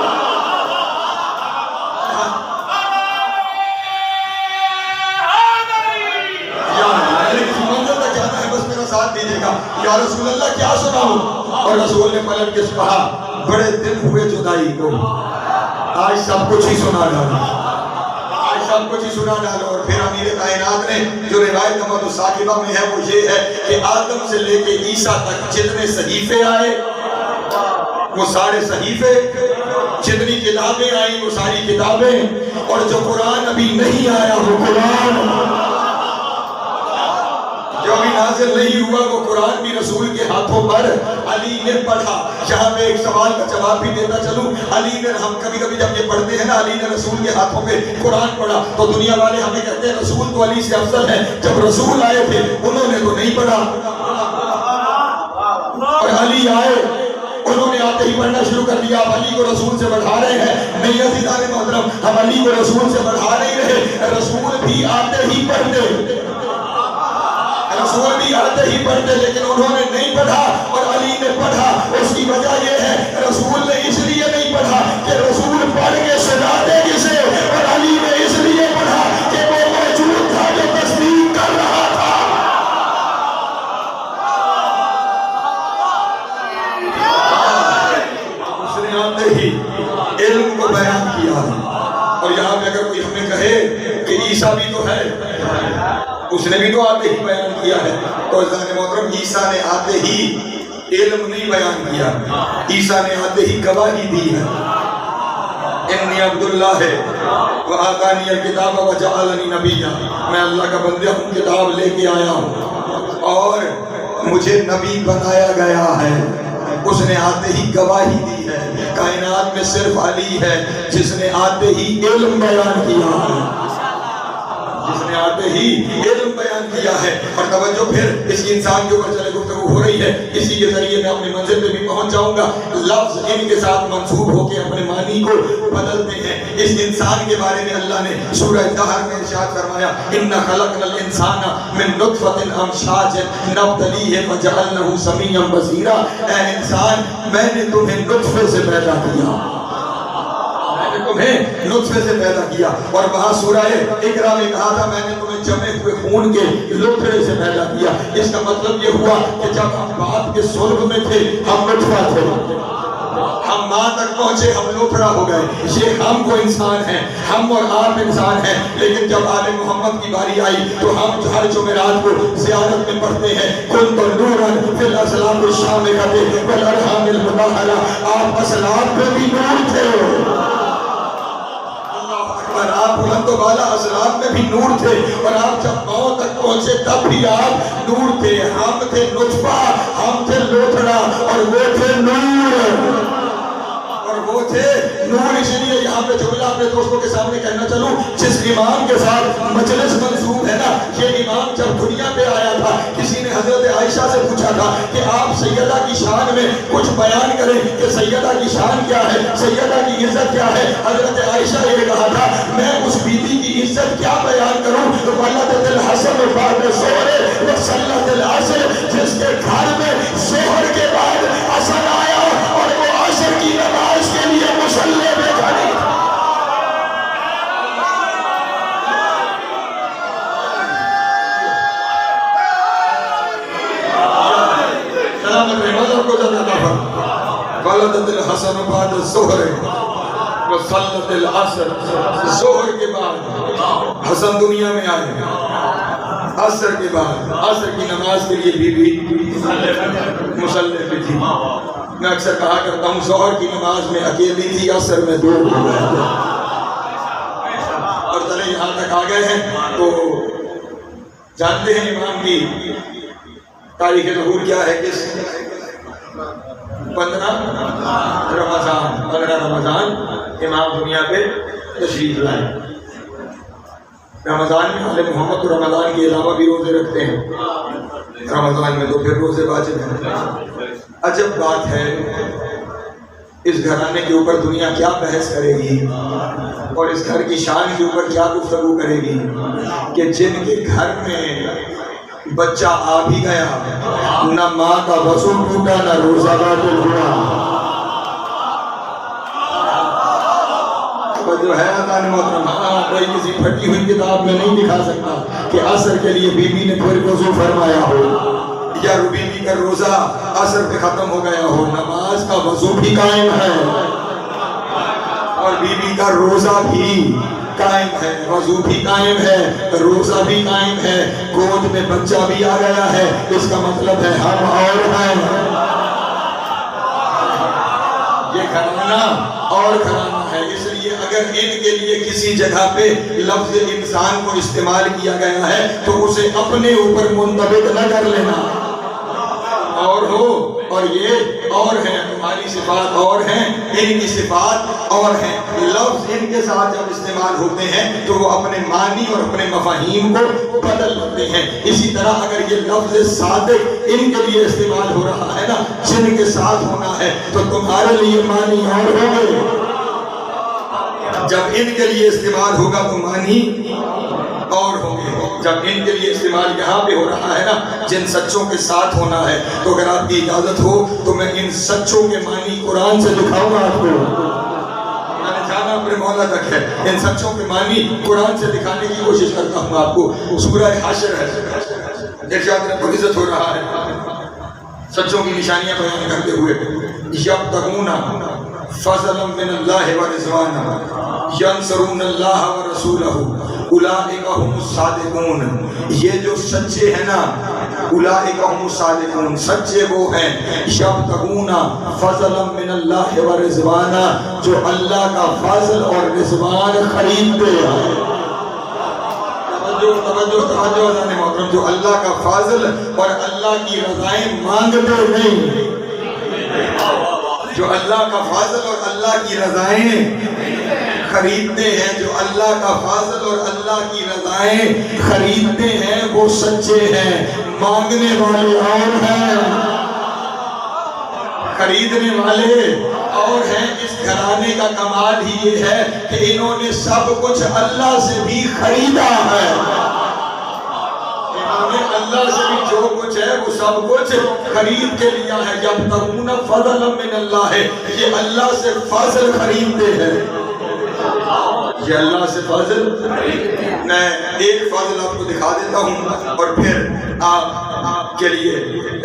ساتھ دیجئے گا، یا رسول اللہ کیا سناؤں؟ اور رسول نے پلٹ کے کہا، بڑے دن ہوئے جدائی کو، آج سب کچھ ہی سنا ڈالو، آج سب کچھ ہی سنا ڈالو۔ اور پھر امیر کائنات نے جو روایت نمبر الثاقبہ میں ہے وہ یہ ہے کہ آدم سے لے کے عیسیٰ تک جتنے صحیفے آئے وہ سارے صحیفے، جتنی کتابیں آئیں وہ ساری کتابیں، اور جو قرآن ابھی نہیں آیا وہ قرآن، جو ابھی نازل نہیں ہوا وہ قرآن بھی رسول کے ہاتھوں پر علی نے پڑھا۔ یہاں میں ایک سوال کا جواب بھی دیتا چلوں، علی نے، ہم کبھی کبھی جب یہ پڑھتے ہیں نا علی نے رسول کے ہاتھوں پہ قرآن پڑھا، تو دنیا والے ہمیں کہتے ہیں رسول تو علی سے افضل ہے۔ جب رسول آئے تھے انہوں نے تو نہیں پڑھا، اور علی آئے انہوں نے آتے ہی پڑھنا شروع کر دیا۔ آپ علی کو رسول سے بڑھا رہے ہیں؟ نہیں عزیزان محترم، ہم علی کو رسول سے بڑھا نہیں رہے، رسول بھی آتے ہی پڑھتے، رسول بھی آتے ہی پڑھتے، لیکن انہوں نے نہیں پڑھا اور علی نے پڑھا۔ اس کی وجہ یہ ہے رسول نے اس لیے نہیں پڑھا کہ رسول پڑھ کے سناتے کسے، اور علی نے اس لیے پڑھا کہ وہ موجود تھا جو تصدیق کر رہا تھا۔ اس نے آتے ہی علم کو بیان کیا۔ اور یہاں پہ اگر کوئی ہمیں کہے کہ عیسیٰ بھی تو ہے، اس نے بھی تو آتے ہی بیان کیا ہے، تو عزیزان محترم عیسیٰ نے آتے ہی علم نہیں بیان کیا، عیسیٰ نے آتے ہی گواہی دی ہے۔ انی عبداللہ ہے وآتانی الکتاب وجعلنی نبیا، میں اللہ کا بندہ ہوں، کتاب لے کے آیا ہوں اور مجھے نبی بنایا گیا ہے۔ اس نے آتے ہی گواہی دی ہے۔ کائنات میں صرف علی ہے جس نے آتے ہی علم بیان کیا ہے۔ جس نے آتے ہی علم بیان کیا ہے. اور توجہ پھر اس انسان کے اوپر چلے گفتگو ہو رہی ہے, اسی کے ذریعے میں اپنی منزل پہ بھی پہنچ جاؤں گا. لفظ ان کے ساتھ منسوب ہو کے اپنے معنی کو بدلتے ہیں. اس انسان کے بارے میں اللہ نے سورہ دہر میں ارشاد فرمایا اِنَّا خَلَقْنَا الْإِنسَانَ مِن نُطْفَةٍ أَمْشَاجٍ نَبْتَلِيهِ فَجَعَلْنَاهُ سَمِيعًا بَصِيرًا. اے انسان, میں نے تمہیں نطفے سے پیدا کیا, تمہیں نطفے سے پیدا کیا. اور وہاں سورہ اقرا میں کہا تھا میں نے تمہیں جمے ہوئے خون کے لوتھڑے سے پیدا کیا. اس کا مطلب یہ ہوا کہ جب ہم باپ کے صلب میں تھے ہم نطفہ تھے, ہم ماں تک پہنچے ہم لوتھڑا ہو گئے. یہ ہم کو انسان ہیں, ہم اور آپ انسان ہیں. لیکن جب آل محمد کی باری آئی تو ہم ہر جمعرات کو زیارت میں پڑھتے ہیں کنت نورا فی الاسلام الشامخۃ والارحام المطہرہ. آپ اسلام پہ بھی نور تھے, آپ بلند و بالا اسلام میں بھی نور تھے. اور آپ جب ماؤں تک پہنچے تب بھی آپ نور تھے. ہم تھے نطفہ, ہم تھے لوتھڑا, اور وہ تھے نور, اور وہ تھے نور. اس لیے یہاں پہ جملہ اپنے دوستوں کے سامنے کہنا چلوں, جس امام کے ساتھ مجلس منسوب ہے نا, یہ امام جب دنیا پہ آیا تھا کسی نے حضرت عائشہ سے پوچھا تھا کہ آپ سیدہ کی شان میں کچھ بیان کریں کہ سیدہ کی شان کیا ہے, سیدہ کی عزت کیا ہے. حضرت عائشہ یہ کہا تھا میں اس بیٹی کی عزت کیا بیان کروں, ولدت الحسن بعد الظہر وصلت العصر, جس کے گھر میں ظہر کے بعد عصر آیا اور وہ عصر کی نماز کے لیے مصلی میں کھڑی. ولدت الحسن بعد الظہر وصلت العصر, ظہر کے بعد حسن دنیا میں آئے, عصر کے بعد عصر کی نماز کے لیے بی بی مصلی پہ تھی. میں اکثر کہا کرتا ہوں ظہر کی نماز میں اکیلی تھی, عصر میں دو ہو گئے تھے. اور چلے یہاں تک آ گئے ہیں تو جانتے ہیں امام کی تاریخ ظہور کیا ہے. کس 15 رمضان امام دنیا پہ تشریف لائے. رمضان میں آل محمد تو رمضان کے علاوہ بھی روزے رکھتے ہیں, رمضان میں تو پھر روزے واجب ہیں. عجب بات ہے, اس گھرانے کے اوپر دنیا کیا بحث کرے گی اور اس گھر کی شان کے اوپر کیا گفتگو کرے گی کہ جن کے گھر میں بچہ آ بھی گیا, نہ ماں کا وضو ٹوٹا نہ روزہ باطل ہوا. جو ہے کوئی کسی پھٹی ہوئی کتاب میں نہیں دکھا سکتا کہ عصر کے لیے بی بی نے پھر وضو فرمایا ہو یا بی بی کا روزہ عصر پہ ختم ہو گیا ہو. نماز کا وضو بھی قائم ہے اور بی بی کا روزہ بھی قائم ہے, وضو بھی قائم ہے, روزہ بھی قائم ہے, گود میں بچہ بھی آ گیا ہے. اس کا مطلب ہے ہم اور ہیں. یہ گھرانہ اور گھرانہ ہے. اس لیے اگر ان کے لیے کسی جگہ پہ لفظ انسان کو استعمال کیا گیا ہے تو اسے اپنے اوپر منطبق نہ کر لینا. اور ہو اور یہ اور ہیں, ہماری صفات اور ہیں, ان کی صفات اور ہیں. لفظ ان کے ساتھ جب استعمال ہوتے ہیں تو وہ اپنے معنی اور اپنے مفاہیم کو بدل لیتے ہیں. اسی طرح اگر یہ لفظ صادق ان کے لیے استعمال ہو رہا ہے نا, جن کے ساتھ ہونا ہے, تو تمہارے لیے معنی اور ہوگا. جب ان کے لیے استعمال ہوگا تو معنی اور ہوں گے. جب ان کے لیے استعمال یہاں پہ ہو رہا ہے نا, جن سچوں کے ساتھ ہونا ہے, تو اگر آپ کی اجازت ہو تو میں ان سچوں کے معنی قرآن سے دکھاؤں گا آپ کو. میں نے جانا اپنے مولا تک ہے, ان سچوں کے معنی قرآن سے دکھانے کی کوشش کرتا ہوں آپ کو. سورہ حشر ہے, ارشاد رب العزت ہو رہا ہے سچوں کی نشانیاں بیان کرتے ہوئے, یبتغون فضلا من اللہ ورضوانا ینصرون اللہ ورسولہ اولئک هم الصادقون. یہ جو سچے ہیں نا, اولئک هم الصادقون, سچے وہ ہیں. یبتغون فضلا من اللہ ورضوانا, جو اللہ کا فضل اور رضوان خریدتے ہیں. توجہ محترم, جو اللہ کا فضل اور اللہ کی رضائیں مانگتے نہیں, جو اللہ کا فضل اور اللہ کی رضائیں خریدتے ہیں، جو اللہ کا فضل اور اللہ کی رضائیں خریدتے ہیں وہ سچے ہیں، مانگنے والے اور ہیں، خریدنے والے اور ہیں۔ اس گھرانے کا کمال ہی یہ ہے کہ انہوں نے سب کچھ اللہ سے بھی خریدا ہے، اللہ سے بھی جو کچھ ہے وہ سب کچھ خرید کے لیا ہے۔ یبتغون فضلا من اللہ ہے، یہ اللہ سے فضل خریدتے ہیں، یہ اللہ سے فضل۔ میں ایک فضل آپ کو دکھا دیتا ہوں اور پھر آپ کے لیے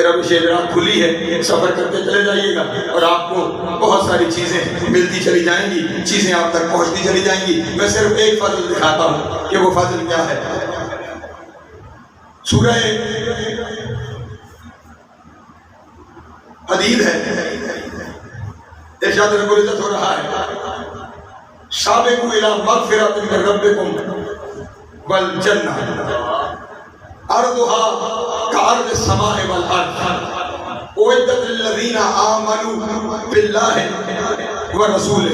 رب شیرات کھلی ہے، سفر کرتے چلے جائیے گا اور آپ کو بہت ساری چیزیں ملتی چلی جائیں گی، چیزیں آپ تک پہنچتی چلی جائیں گی۔ میں صرف ایک فضل دکھاتا ہوں کہ وہ فضل کیا ہے۔ سورہ حدید ہے، ارشاد رب العزت ہو رہا ہے سابقوا الی مغفرۃ من ربکم والجنہ عرضها کعرض السماء والارض اعدت للذین آمنوا باللہ ورسولہ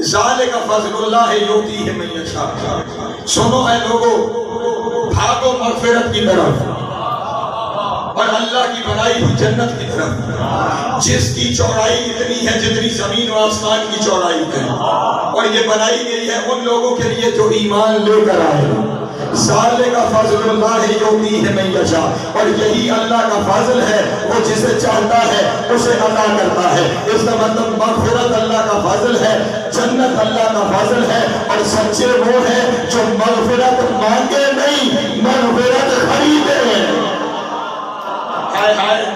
ذالک فضل اللہ یؤتیہ من یشاء۔ سنو اے لوگو، بھاگو مغفرت کی طرف اور اللہ کی بنائی ہوئی جنت کی طرف، جس کی چوڑائی اتنی ہے جتنی زمین و آسمان کی چوڑائی ہے، اور یہ بنائی گئی ہے ان لوگوں کے لیے جو ایمان لے کر آئے۔ ذالک فضل اللہ یؤتیہ من یشاء، اور یہی اللہ کا فضل ہے، وہ جسے چاہتا ہے اسے عطا کرتا ہے۔ اس کا مطلب مغفرت اللہ کا فضل ہے، جنت اللہ کا فضل ہے، اور سچے وہ ہیں جو مغفرت مانگے نہیں، مغفرت خریدے ہیں۔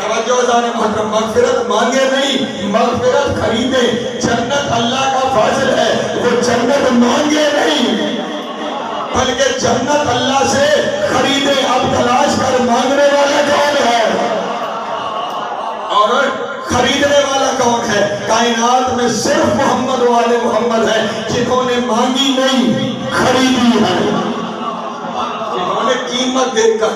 توجہ زانے محترم، مغفرت مانگے نہیں، مغفرت خریدے۔ جنت اللہ کا فضل ہے، وہ جنت مانگے نہیں بلکہ جنت اللہ سے خریدے۔ اب تلاش کر مانگنے والا کون ہے اور خریدنے والا کون ہے؟ کائنات میں صرف محمد و آل محمد ہے جنہوں نے مانگی نہیں، خریدی ہے، جنہوں نے قیمت دے کر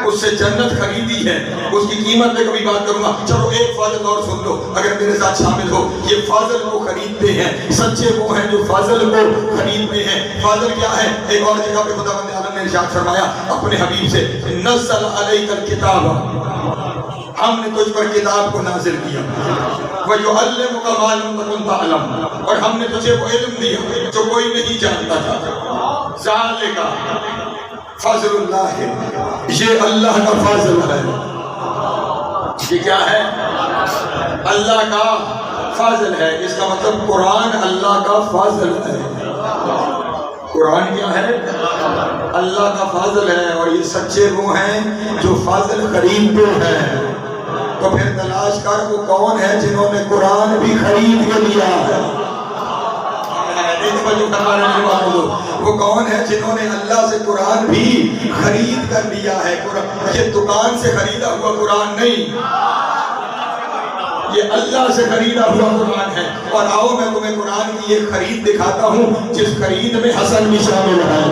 اس سے جنت خریدی ہے۔ اس کی قیمت پہ کبھی بات کروں گا۔ چلو ایک فضل اور سن لو اگر میرے ساتھ شامل ہو۔ یہ فضل کو خریدتے ہیں، سچے وہ ہیں جو فضل کو خریدتے ہیں۔ فضل کیا ہے؟ ایک اور جگہ پہ خداوند عالم نے ارشاد فرمایا اپنے حبیب سے، نزل علیک الکتاب، ہم نے تجھ پر کتاب کو نازل کیا، وَيُعَلِّمُكَ مَا لَمْ تَكُنْ تَعْلَمُ، اور ہم نے تجھے وہ علم دیا جو کوئی نہیں جانتا تھا۔ ذَلِكَ فضل اللہ ہے، یہ اللہ کا فضل ہے۔ یہ کیا ہے؟ اللہ کا فضل ہے۔ اس کا مطلب قرآن اللہ کا فضل ہے۔ قرآن کیا ہے؟ اللہ کا فضل ہے، اور یہ سچے وہ ہیں جو فضل خریدتے ہیں۔ تو پھر تلاش کر وہ کون ہے جنہوں نے قرآن بھی خرید کے لیا ہے۔ وہ کون ہے جنہوں نے اللہ سے قرآن بھی خرید کر لیا ہے؟ یہ دکان سے خریدا ہوا قرآن نہیں، یہ اللہ سے خریدا ہوا قرآن ہے۔ اور آؤ میں تمہیں قرآن کی ایک خرید دکھاتا ہوں جس خرید میں حسن بھی شامل ہے،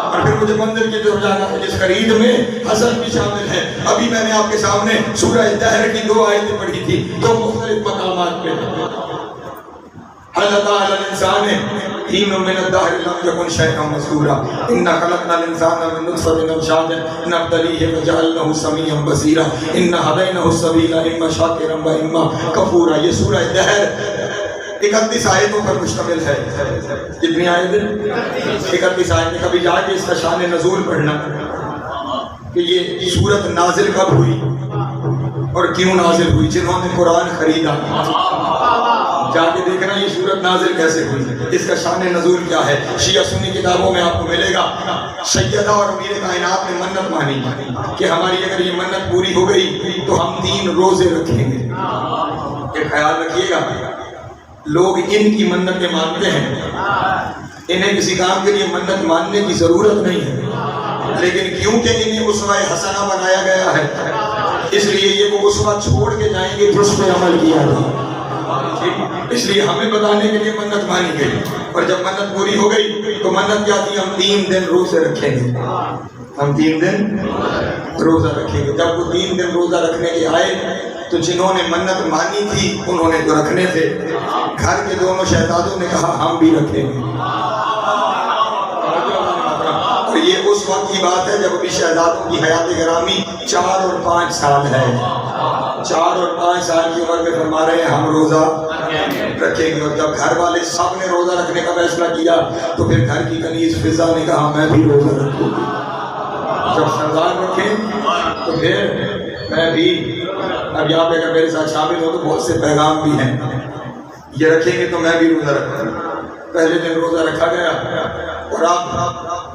اور پھر مجھے منظر کی طرف جانا ہے جس خرید میں حسن بھی شامل ہے۔ ابھی میں نے آپ کے سامنے سورہ دہر کی 2 آیتیں پڑھی تھی، 2 مختلف مقامات پہ۔ اللہ تعالی الانسان حین من الدہر لم یکن شیئا مذکورا انا خلقنا الانسان من نطفۃ امشاج نبتلیہ فجعلناہ سمیعا بصیرا انا ہدیناہ السبیل اما شاکرا واما کفورا۔ یہ سورہ دہر 31 آیتوں پر مشتمل ہے۔ کتنی آیتیں؟ 31 آیتیں۔ کبھی جا کے اس کا شان نزول پڑھنا کہ یہ سورت نازل کب ہوئی اور کیوں نازل ہوئی۔ جنہوں نے قرآن خریدا جا کے دیکھنا یہ سورت نازل کیسے ہوئی، اس کا شان نزول کیا ہے۔ شیعہ سنی کتابوں میں آپ کو ملے گا سیدہ اور امیر کائنات نے منت مانی کہ ہماری اگر یہ منت پوری ہو گئی تو ہم 3 روزے رکھیں گے۔ یہ خیال رکھیے گا، لوگ ان کی منتیں مانتے ہیں، انہیں کسی کام کے لیے منت ماننے کی ضرورت نہیں ہے، لیکن کیونکہ انہیں اسوہ حسنہ بنایا گیا ہے اس لیے یہ وہ اسوہ چھوڑ کے جائیں گے جس پہ عمل کیا تھا۔ اس لیے ہمیں بتانے کے لیے منت مانی گئی، اور جب منت پوری ہو گئی تو منت کیا تھی؟ ہم 3 دن روزے رکھیں گے، ہم 3 دن روزہ رکھیں گے۔ جب وہ 3 دن روزہ رکھنے کے آئے تو جنہوں نے منت مانی تھی انہوں نے تو رکھنے تھے. گھر کے دونوں شہزادوں نے کہا ہم بھی رکھیں گے. اور یہ اس وقت کی بات ہے جب ابھی شہزادوں کی حیات گرامی 4 اور 5 سال ہے. 4 اور 5 سال کی عمر میں فرما رہے ہیں ہم روزہ رکھیں گے. اور جب گھر والے سب نے روزہ رکھنے کا فیصلہ کیا تو پھر گھر کی کنیز فضا نے کہا میں بھی روزہ رکھوں گی. جب سردار رکھیں تو پھر میں بھی. اب یہاں پہ اگر میرے ساتھ شامل ہو تو بہت سے پیغام بھی ہیں. یہ رکھیں گے تو میں بھی روزہ رکھوں گا. پہلے دن روزہ رکھا گیا اور اب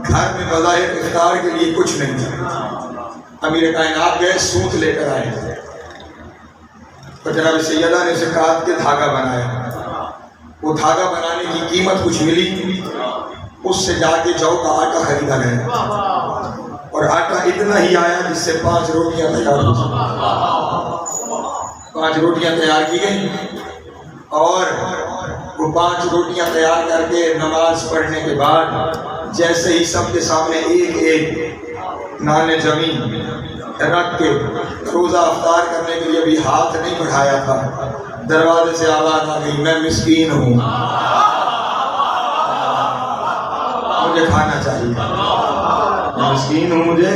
گھر میں بظاہر افطار کے لیے کچھ نہیں تھا. امیر کائنات گئے سوت لے کر آئے تو جناب سیدہ نے اسے کاٹ کے دھاگا بنایا. وہ دھاگا بنانے کی قیمت کچھ ملی, اس سے جا کے جو کا آٹا خریدا گیا اور آٹا اتنا ہی آیا جس سے 5 روٹیاں تیار ہو سکیں. 5 روٹیاں تیار کی گئی اور وہ 5 روٹیاں تیار کر کے نماز پڑھنے کے بعد جیسے ہی سب کے سامنے ایک ایک نان زمین رکھ کے روزہ افطار کرنے کے لیے ابھی ہاتھ نہیں بڑھایا تھا, دروازے سے آواز آ گئی میں مسکین ہوں, مجھے کھانا چاہیے. میں مسکین ہوں, مجھے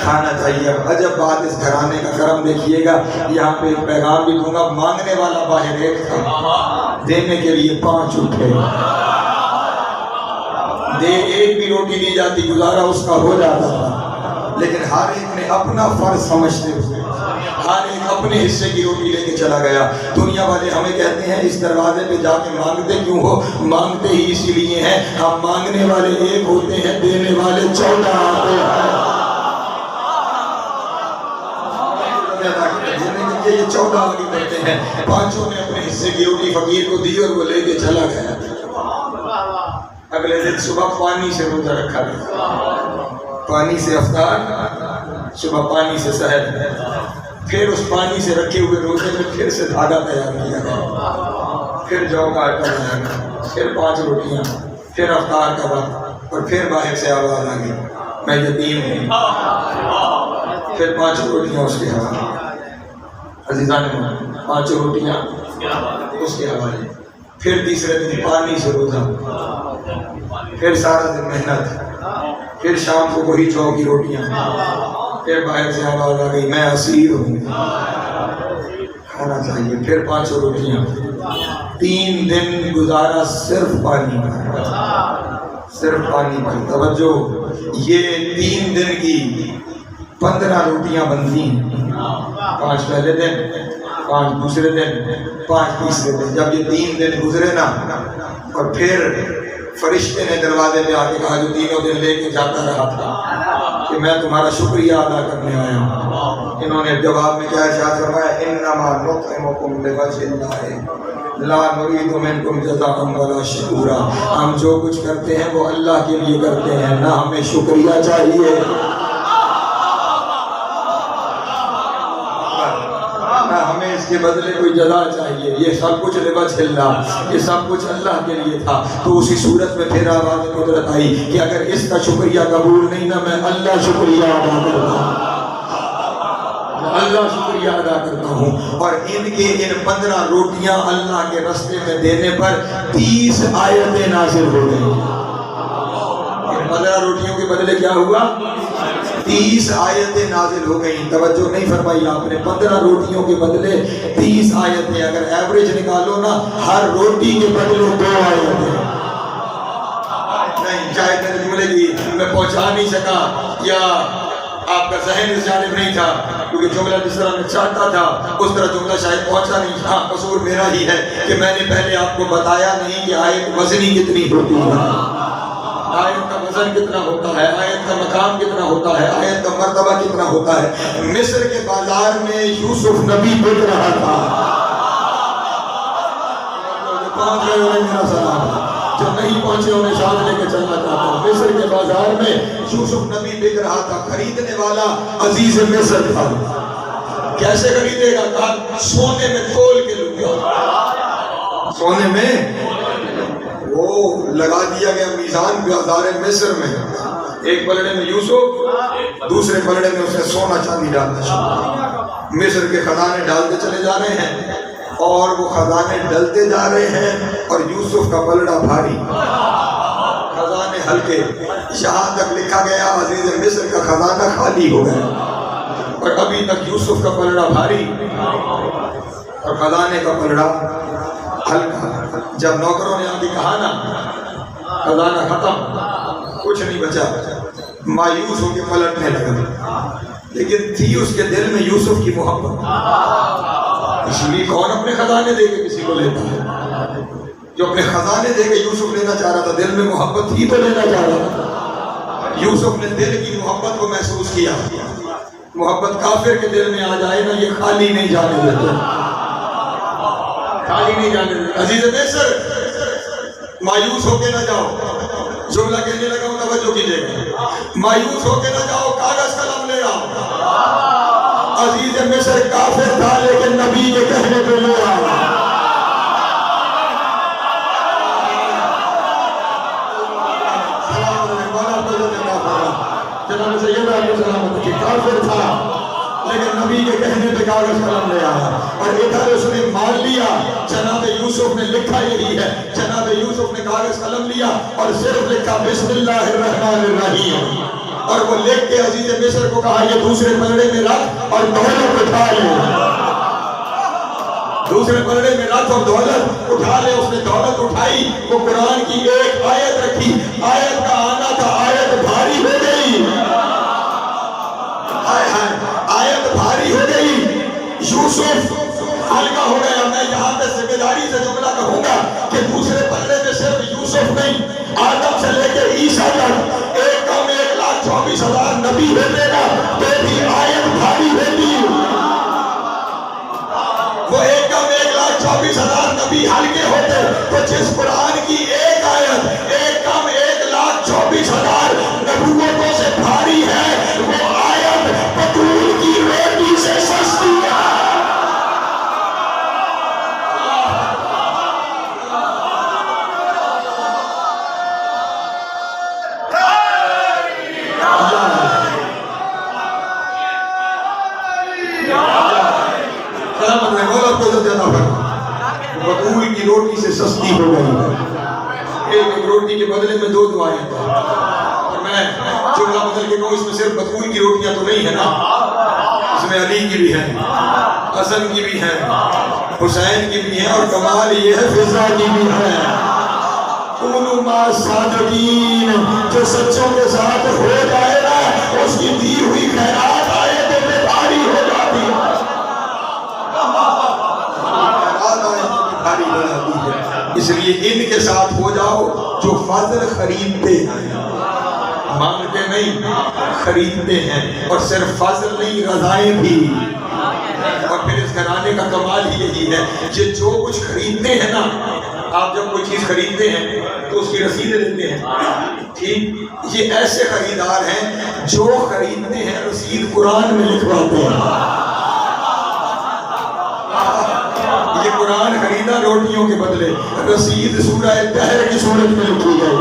کھانا چاہیے. اب عجب بات اس گھرانے کا کرم دیکھیے گا. یہاں پہ ایک پیغام بھی دوں گا. مانگنے والا باہر ایک تھا, دینے کے لیے 5 اٹھے. ایک بھی روٹی دی جاتی گزارا اس کا ہو جاتا تھا, لیکن ہر ایک نے اپنا فرض سمجھتے ہوئے ہر ایک اپنے حصے کی روٹی لے کے چلا گیا. دنیا والے ہمیں کہتے ہیں اس دروازے پہ جا کے مانگتے کیوں ہو؟ مانگتے ہی اسی لیے ہیں ہم مانگنے والے ایک ہوتے ہیں, دینے والے 14 آتے ہیں. یہ 14 آگے کرتے ہیں. 5 نے اپنے حصے کی روٹی فقیر کو دی اور وہ لے کے چلا گیا. اگلے دن صبح پانی سے روزہ رکھا گیا. پانی سے افطار, صبح پانی سے سحر. پھر اس پانی سے رکھے ہوئے روزے میں پھر سے دھاگا تیار کیا گیا. پھر جو کا آٹا بنایا گیا, پھر 5 روٹیاں, پھر افطار کا وقت, اور پھر باہر سے آواز آ گئی میں یتیم ہوں. پھر 5 روٹیاں اس کے حوالے. عزیزان 5 روٹیاں اس کے حوالے. پھر تیسرے دن پانی سے روزہ, پھر سارا دن محنت, پھر شام کو وہی 4 کی روٹیاں, پھر باہر سے آواز آ گئی میں اسیر ہوں, کھانا چاہیے. پھر 5 روٹیاں. 3 دن گزارا صرف پانی پر, صرف پانی پر. توجہ, یہ 3 دن کی 15 روٹیاں بنتی ہیں. 5 پہلے دن, 5 دوسرے دن, 5 تیسرے دن. جب یہ 3 دن گزرے نا, اور پھر فرشتے نے دروازے پہ آ کے کہا جو 3 دن لے کے جاتا رہا تھا کہ میں تمہارا شکریہ ادا کرنے آیا ہوں. انہوں نے جواب میں کیا ارشاد فرمایا انما نطعمکم لوجه اللہ لا نريد منکم جزاء ولا شکورا. ہم جو کچھ کرتے ہیں وہ اللہ کے لیے کرتے ہیں, نہ ہمیں شکریہ چاہیے نہ ہمیں اس کے بدلے کوئی جزا چاہیے. یہ سب کچھ لوجه اللہ, یہ سب کچھ اللہ کے لیے تھا. تو اسی صورت میں پھر آواز قدرت آئی کہ اگر اس کا شکریہ قبول نہیں نہ میں اللہ شکریہ ادا کرتا ہوں, اللہ شکریہ ادا کرتا ہوں. اور ان 15 روٹیاں اللہ کے راستے میں دینے پر 30 آیتیں نازل ہو گئی. 15 روٹیوں کے بدلے کیا ہوا؟ 30 آیتیں نازل ہو گئیں. توجہ نہیں فرمائی آپ نے. 15 روٹیوں کے بدلے 30 آیتیں. اگر ایوریج نکالو نا, ہر روٹی کے بدلے 2 آیتیں. نہیں, شاید میرے جملے کی میں پہنچا نہیں سکا یا آپ کا ذہن اس جانب نہیں تھا, کیونکہ جملہ جس طرح میں چاہتا تھا اس طرح جملہ شاید پہنچا نہیں. ہاں, قصور میرا ہی ہے کہ میں نے پہلے آپ کو بتایا نہیں کہ آیت وزنی کتنی ہوتی ہے, آیت کا وزن کتنا ہوتا ہے, آیت کا مقام کتنا ہوتا ہے, آیت کا مرتبہ کتنا ہوتا ہے. مصر کے بازار میں یوسف نبی بک رہا تھا. پہنچ گئے انہیں میرا سلام, جو نہیں پہنچے انہیں شاد لے کے چلنا چاہتا ہوں. مصر کے بازار میں یوسف نبی بک رہا تھا. خریدنے والا عزیز مصر تھا. کیسے خریدے گا؟ کہا سونے میں تول کے لوں. سونے میں وہ لگا دیا گیا میزان بازار مصر میں. ایک پلڑے میں یوسف, دوسرے پلڑے میں اسے سونا چاندی ڈالنا شروع. مصر کے خزانے ڈالتے چلے جا رہے ہیں اور وہ خزانے ڈلتے جا رہے ہیں اور یوسف کا پلڑا بھاری، خزانے ہلکے، یہاں تک لکھا گیا عزیز مصر کا خزانہ خالی ہو گیا اور ابھی تک یوسف کا پلڑا بھاری اور خزانے کا پلڑا ہلکا۔ جب نوکروں نے آ کے کہا نا خزانہ ختم، کچھ نہیں بچا، مایوس ہو کے پلٹنے لگا، لیکن تھی اس کے دل میں یوسف کی محبت۔ اس لیے کون اپنے خزانے دے کے کسی کو لیتا ہے؟ جو اپنے خزانے دے کے یوسف لینا چاہ رہا تھا، دل میں محبت تھی تو لینا چاہ رہا تھا۔ یوسف نے دل کی محبت کو محسوس کیا۔ محبت کافر کے دل میں آ جائے نا، یہ خالی نہیں جانے دیتے، خالی نہیں جانے دیتے۔ عزیز مصر، مایوس ہو کے نہ جاؤ، جملہ کہنے لگا ہوں، توجہ کیجیے گا، مایوس ہو کے نہ جاؤ، کاغذ قلم لے آؤ۔ عزیز مصر کافر تھا لیکن نبی کے کہنے پہ لے آؤ۔ جناب سیدہ علیہ السلام کی کافر تھا لیکن نبی کے کہنے پہ کاغذ قلم لے آیا اور ادھر اس نے مان لیا۔ جناب یوسف نے لکھا یہی ہے، جناب یوسف نے کاغذ قلم لیا اور صرف لکھا بسم اللہ الرحمن الرحیم، اور وہ لکھ کے عزیز مصر کو کہا یہ دوسرے پلڑے میں رکھ اور دولت اٹھا لے، دوسرے پلڑے میں رکھ اور دولت اٹھا لے۔ اس نے دولت اٹھائی، وہ قرآن کی ایک آیت رکھی، آیت کا آنا تھا، آیت بھاری ہو گئی، آیت بھاری ہو گئی، یوسف ہلکا ہو گیا۔ میں یہاں پہ ذمہ داری سے جملہ کہوں گا کہ دوسرے پلڑے میں صرف یوسف نہیں، آدم سے لے کے عیسیٰ تک ایک کم 1,24,000 نبی ہوتے نا، تو بھی آیت بھاری ہوتی۔ وہ ایک کم 1,24,000 نبی ہلکے ہوتے، تو جس قرآن کی ایک آیت ایک کم 1,24,000 نبوتوں سے بھاری ہے، وہ آیت بطول کی روٹی سے سستی ہے۔ بطول کی روٹی سے سستی ہو گئی ہے۔ ایک روٹی کے بدلے میں 2 دعائیں ہیں، اور میں جملہ بدل کے کہوں، اس میں صرف بطول کی روٹیاں تو نہیں ہے نا، اس میں علی کی بھی ہے، حسن کی بھی ہے، حسین کی بھی ہے، اور کمال یہ ہے فضا کی بھی ہے۔ کونوا مع الصادقین، جو سچوں کے ساتھ ہو جائے نا، اس کی دی ہوئی خیرات آیتوں میں بھاری ہو جاتی ہے، اس لیے ان کے ساتھ ہو جاؤ جو فضل خریدتے ہیں، مانگتے نہیں خریدتے ہیں، اور صرف فضل نہیں رضائیں بھی۔ اور پھر اس گھرانے کا کمال ہی یہی ہے، یہ جو کچھ خریدتے ہیں نا، آپ جب کوئی چیز خریدتے ہیں تو اس کی رسیدیں لیتے ہیں، ٹھیک؟ یہ ایسے خریدار ہیں جو خریدتے ہیں رسید قرآن میں لکھواتے ہیں۔ یہ قرآن خریدا روٹیوں کے بدلے، رسید سورہ دہر کی صورت میں لکھی گئی،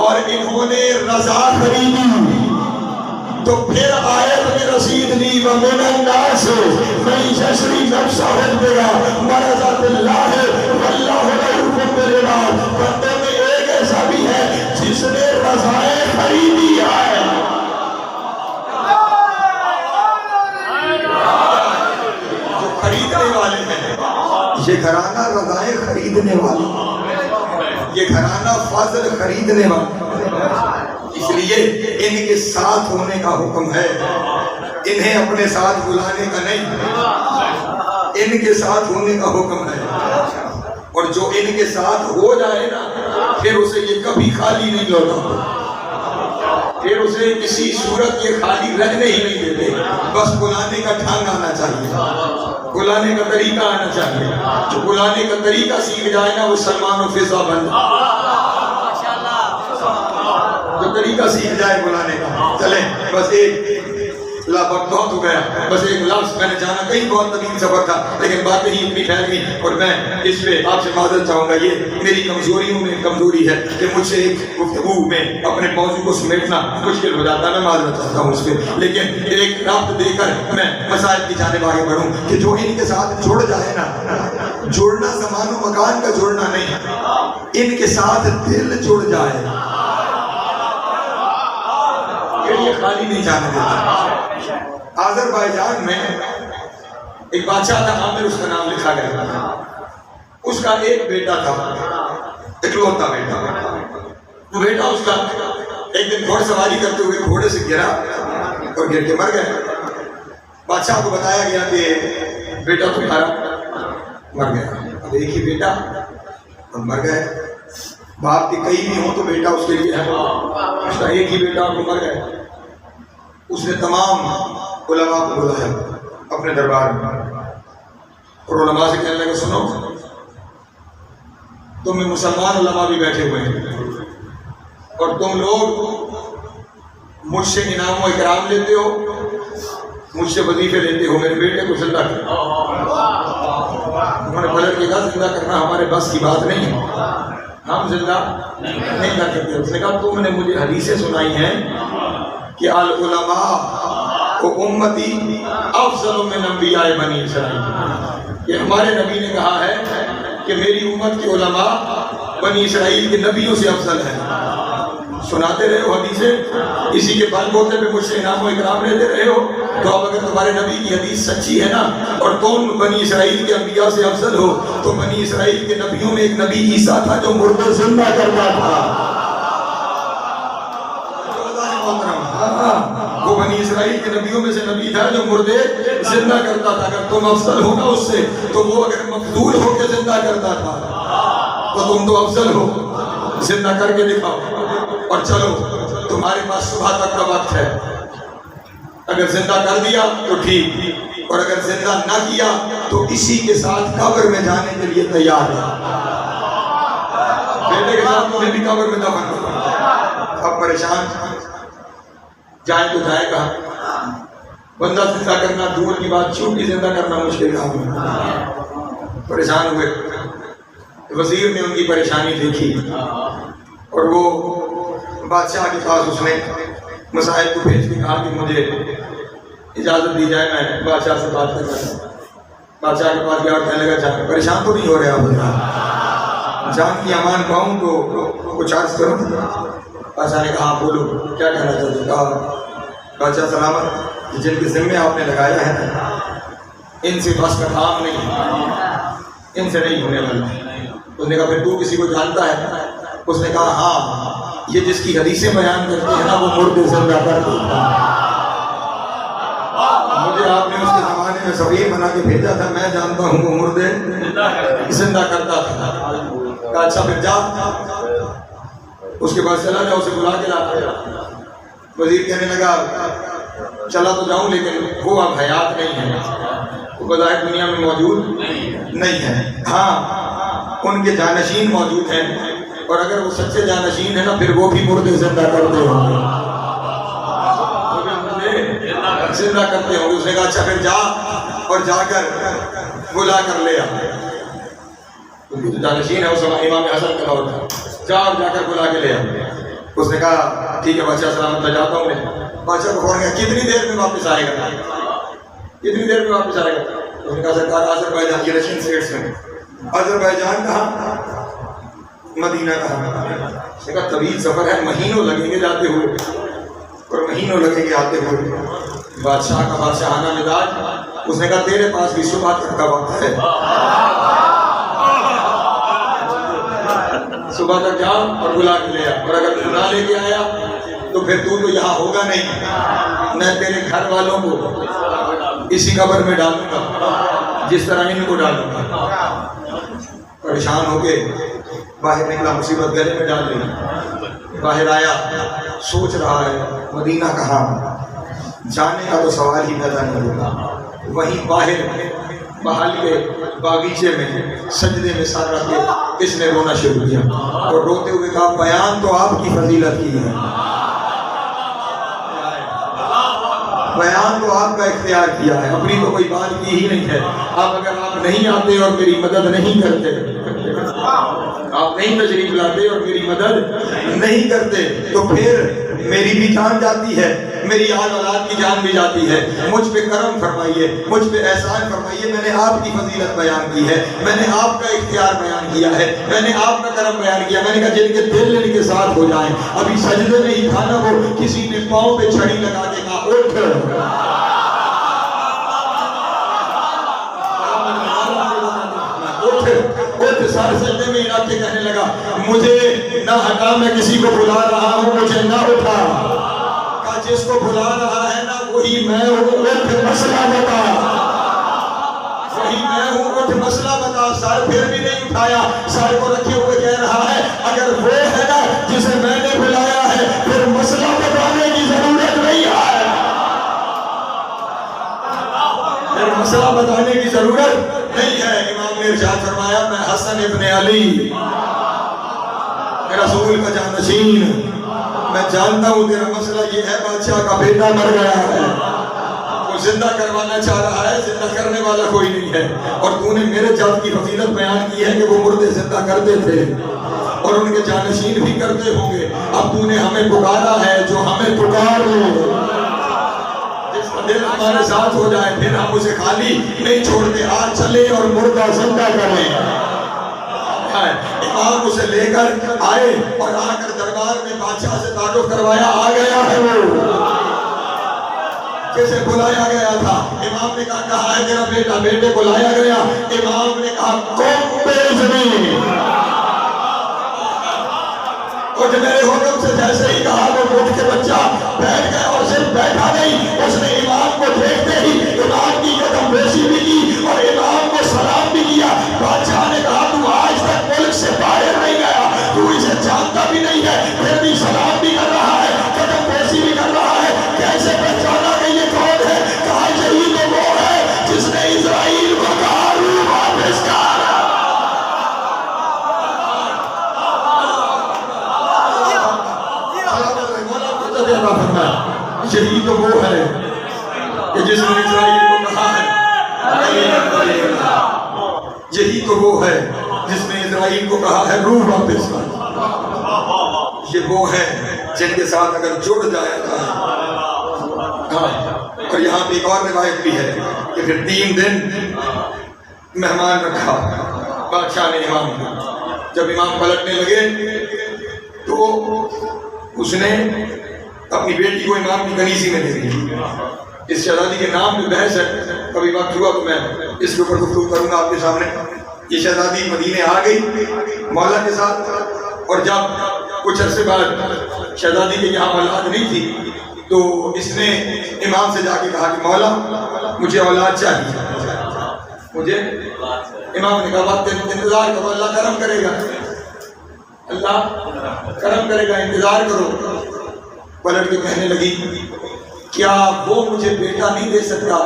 اور انہوں نے رضا خریدی تو پھر آیت میں رسید لی، وَمِنَ النَّاسِ مَن يَشْرِي نَفْسَهُ ابْتِغَاءَ مَرْضَاتِ اللَّهِ وَاللَّهُ رَءُوفٌ بِالْعِبَادِ۔ بندوں میں ایک ایسا بھی ہے جس نے رضائیں خریدی ہے، جو خریدنے والے ہیں۔ یہ گھرانہ رضائیں خریدنے والا، یہ گھرانہ فضل خریدنے والا، اس لیے ان کے ساتھ ہونے کا حکم ہے، انہیں اپنے ساتھ بلانے کا نہیں، ان کے ساتھ ہونے کا حکم ہے۔ اور جو ان کے ساتھ ہو جائے نا، پھر اسے یہ کبھی خالی نہیں لوٹا، پھر اسے کسی صورت یہ خالی رہنے ہی نہیں دیتے، بس بلانے کا ڈھنگ آنا چاہیے، بلانے کا طریقہ آنا چاہیے۔ جو بلانے کا طریقہ سیکھ جائے نا، وہ سلمان و فضا بن جائے، جو طریقہ سیکھ جائے بلانے کا۔ چلیں بس ایک اللہ بہت ہو گیا. بس ایک لفظ میں نے جانا کہیں بہت طویل سفر تھا لیکن باتیں ہی اتنی پھیل گئی اور میں اس پہ آپ سے معذرت چاہوں گا. یہ میری کمزوریوں میں کمزوری ہے کہ مجھ سے ایک گفتگو میں اپنے موضوع کو سمیٹنا مشکل ہو جاتا ہے. میں معذرت چاہتا ہوں اس پہ, لیکن ایک رابط دے کر میں مسائل کی جانب آگے بڑھوں کہ جو ان کے ساتھ جڑ جائے نا, جڑنا زمان و مکان کا جڑنا نہیں, ان کے ساتھ دل جڑ جائے یہ خالی نہیں جانے دیتا. آذربائیجان میں ایک بادشاہ تھا, عامر اس کا نام لکھا گیا. اس کا ایک بیٹا تھا, اکلوتا بیٹا. وہ بیٹا اس کا ایک دن گھوڑ سواری کرتے ہوئے گھوڑے سے گرا اور گر کے مر گئے. بادشاہ کو بتایا گیا کہ بیٹا تمہارا مر گیا. اب ایک ہی بیٹا اور مر گئے. باپ کے کئی بھی ہوں تو بیٹا اس کے لیے ہے. اس کا ایک ہی بیٹا اور مر گئے. اس نے تمام علماء کو بلایا اپنے دربار میں اور علماء سے کہنے لگا سنو, تم میں مسلمان علماء بھی بیٹھے ہوئے ہیں اور تم لوگ مجھ سے انعام و اکرام لیتے ہو, مجھ سے وظیفے لیتے ہو, میرے بیٹے کو زندہ کرو. انہوں نے پلٹ کے کہا زندہ کرنا ہمارے بس کی بات نہیں ہے, ہم زندہ نہیں کر سکتے. اس نے کہا تم نے مجھے حدیثیں سنائی ہیں کہ العلماء کو امتی افضل من انبیاء بنی اسرائیل. یہ ہمارے نبی نے کہا ہے کہ میری امت کے علماء بنی اسرائیل کے نبیوں سے افضل ہیں. سناتے رہے ہو حدیثیں, اسی کے بل بوتے پہ مجھ سے انعام و اکرام لیتے رہے ہو. تو اب اگر تمہارے نبی کی حدیث سچی ہے نا اور تم بنی اسرائیل کے انبیاء سے افضل ہو, تو بنی اسرائیل کے نبیوں میں ایک نبی عیسیٰ تھا جو مردے زندہ کرتا تھا. وہ بنی اسرائیل کے نبیوں میں سے نبی تھا جو مردے زندہ کرتا تھا. اگر تم افضل ہو نا اس سے, تو وہ اگر مفضول ہو کے زندہ کرتا تھا تو تم تو افضل ہو, زندہ کر کے دکھاؤ. اور چلو تمہارے پاس صبح تک کا وقت ہے, اگر زندہ کر دیا تو ٹھیک, اور اگر زندہ نہ کیا تو اسی کے ساتھ قبر میں جانے کے لیے تیار ہے. بیٹے کے ساتھ تمہیں بھی قبر میں دفن کرو. اب پریشان جائیں تو جائے کہاں؟ بندہ زندہ کرنا دور کی بات, چونٹی زندہ کرنا مشکل کام ہے. پریشان ہوئے. وزیر نے ان کی پریشانی دیکھی اور وہ بادشاہ کے پاس اس نے مسائل کو بھیج کے کہا کہ مجھے اجازت دی جائے میں بادشاہ سے بات کرنا چاہتا ہوں. بادشاہ کے پاس گیا اور کہنے لگا جان پریشان تو نہیں ہو رہے آپ, جان کی امان پاؤں تو کچھ عرض کروں. بادشاہ نے کہا بولو کیا کہنا چاہتے. کہا بادشاہ سلامت, جن کے ذمے آپ نے لگایا ہے نا ان سے بس کا کام نہیں, ان سے نہیں ہونے والا. اس نے کہا پھر تو کسی کو جانتا ہے؟ اس نے کہا ہاں, یہ جس کی حدیثیں بیان کرتے ہیں نا وہ مردے زندہ کرتے ہیں. مجھے آپ نے اس کے زمانے میں سفیر بنا کے بھیجا تھا, میں جانتا ہوں وہ مردے زندہ کرتا تھا. کہا اچھا پھر جا. اس کے بعد چلا جا, اسے بلا کے لا. وزیر کہنے لگا چلا تو جاؤں لیکن وہ اب حیات نہیں ہے, وہ بظاہر دنیا میں موجود نہیں ہے. ہاں ان کے جانشین موجود ہیں, اور اگر وہ سچے جانشین ہیں نا پھر وہ بھی مردے زندہ کرتے ہوں گے, زندہ کرتے ہوں گے. اس نے کہا اچھا پھر جا اور جا کر بلا کر لے آ. جانشین ہے اس امام حسن کا دور تھا, جا اور جا کر بلا کے لے آ. اس نے کہا ٹھیک ہے بادشاہ سلامت میں جاتا ہوں. بادشاہ کو فون کیا کتنی دیر میں واپس آئے گا, کتنی دیر میں واپس آئے گا؟ اس نے کہا سرکار آذربائیجان کی رشین اسٹیٹس میں. آذربائیجان کہاں؟ مدینہ کہاں؟ اس نے کہا طویل سفر ہے, مہینوں لگیں گے جاتے ہوئے اور مہینوں لگیں گے آتے ہوئے. بادشاہ کا بادشاہانہ مزاج. اس نے کہا تیرے پاس بھی صبح تک کا وقت ہے, صبح تک جاؤ اور بلا کے لے آ. اور اگر تو نہ لے کے آیا تو پھر تو یہاں ہوگا نہیں, میں تیرے گھر والوں کو اسی قبر میں ڈالوں گا جس طرح ان کو ڈالوں گا. پریشان ہو کے باہر نکلا, مصیبت گلے میں ڈال لی. باہر آیا, سوچ رہا ہے مدینہ کہاں, جانے کا تو سوال ہی پیدا نہیں ہوگا. وہیں باہر محل کے باغیچے میں سجدے میں سر رکھ کے اس نے رونا شروع کیا اور روتے ہوئے کہا بیان تو آپ کی فضیلت کی ہے, بیان تو آپ کا اختیار کیا ہے، اپنی تو کوئی بات کی ہی نہیں ہے۔ آپ اگر آپ نہیں آتے اور میری مدد نہیں کرتے، آپ نہیں تشریف لاتے اور میری مدد نہیں کرتے تو پھر میری بھی جان جاتی ہے، میری آل اولاد کی جان بھی جاتی ہے۔ مجھ پہ کرم فرمائیے، مجھ پہ احسان فرمائیے۔ میں نے آپ کی فضیلت بیان کی ہے، میں نے آپ کا اختیار بیان کیا ہے، میں نے آپ کا کرم بیان کیا۔ میں نے کہا جن کے دل ان کے ساتھ ہو جائیں۔ ابھی سجدے میں ہی تھا نا وہ، کسی نے پاؤں پہ چھڑی لگا کے کہا اٹھ، اٹھ، سارے سجدے میں رکھ کے کہنے لگا مجھے نہ ہٹا، میں کسی کو بلا رہا ہوں، مجھے نہ اٹھا۔ کہا جس کو بلا رہا ہے نا وہی میں ہوں، اٹھ مسئلہ بتا، وہی میں ہوں، اٹھ مسئلہ بتا۔ سر پھر بھی نہیں اٹھایا، سر کو رکھے ہوئے کہہ رہا ہے اگر وہ ہے نا جسے میں نے بلایا ہے پھر مسئلہ بتانے کی ضرورت نہیں ہے، پھر مسئلہ بتانے کی ضرورت نہیں ہے۔ امام نے ارشاد فرمایا میں حسن ابن علی رسول کا جانشین، میں جانتا ہوں تیرا مسئلہ یہ ہے بادشاہ کا بیٹا مر گیا ہے، وہ زندہ کروانا چاہ رہا ہے، زندہ کرنے والا کوئی نہیں ہے، اور تو نے میرے جد کی فضیلت بیان کی ہے کہ وہ مردے زندہ کرتے تھے اور ان کے جانشین بھی کرتے ہوں گے۔ اب تو نے ہمیں پکارا ہے جو ہمیں پکار لے، جس کا دل ہمارے ساتھ ہو جائے پھر ہم اسے خالی نہیں چھوڑتے، آج چلے اور مردہ زندہ کریں۔ امام اسے لے کر آئے اور آ کر دربار میں بادشاہ سے تعارف کروایا، آ گیا ہے وہ جسے بلایا گیا تھا۔ امام نے کہا ہے تیرا بیٹا، بیٹے کو لایا گیا۔ امام نے کہا قوم پہ زمین، اور جو میرے حکم سے جیسے ہی کہا وہ اٹھ کے بچہ بیٹھ گیا، اور صرف بیٹھا نہیں، اس نے امام کو دیکھتے ہی امام کی قدم بیشی بھی کی اور امام کو سلام بھی کیا۔ بادشاہ نے کہا تو آج تک ملک سے باہر نہیں گیا، تو اسے جانتا بھی نہیں ہے، پھر بھی سلام بھی کر رہا ہے، قدم بیشی بھی کر رہا ہے، کیسے پہچانا کہ یہ کون ہے؟ کہا یہی تو وہ ہے جس نے اسرائیل کو کہا روح واپس کر۔ یہی تو وہ ہے کہ جس نے اسرائیل کو کہا ہے، یہی تو وہ ہے جس نے اسرائیل کو کہا ہے روح واپس کر۔ یہ وہ ہے جن کے ساتھ اگر جڑ جائے گا۔ اور یہاں پہ ایک اور روایت بھی ہے کہ پھر 3 دن مہمان رکھا بادشاہ نے امام کو۔ جب امام پلٹنے لگے تو اس نے اپنی بیٹی کو امام کی کنیزی میں دے دی۔ اس شہزادی کے نام پہ بحث ہے، کبھی وقت ہوا تو میں اس کے اوپر گفتگو کروں گا آپ کے سامنے۔ یہ شہزادی مدینے آ گئی مولا کے ساتھ، اور جب کچھ عرصے بعد شہزادی کے یہاں اولاد نہیں تھی تو اس نے امام سے جا کے کہا کہ مولا مجھے اولاد چاہیے، مجھے۔ امام نے کہا وقت انتظار کرو، اللہ کرم کرے گا، اللہ کرم کرے گا، انتظار کرو۔ پلٹ کے کہنے لگی کیا وہ مجھے بیٹا نہیں دے سکتا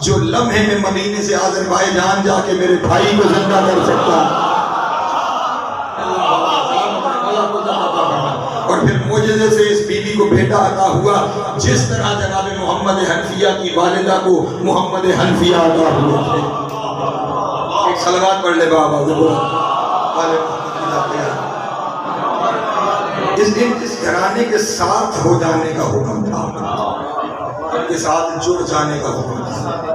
جو لمحے میں مدینے سے آذربائیجان جا کے میرے بھائی کو زندہ کر سکتا؟ اور پھر معجزے سے اس بیوی کو بیٹا عطا ہوا جس طرح جناب محمد حنفیہ کی والدہ کو محمد حنفیہ عطا ہوئے تھے۔ ایک صلوات پڑھ لے بابا اس گھرانے کے ساتھ ہو جانے کا حکم تھا، ان کے ساتھ جڑ جانے کا حکم تھا،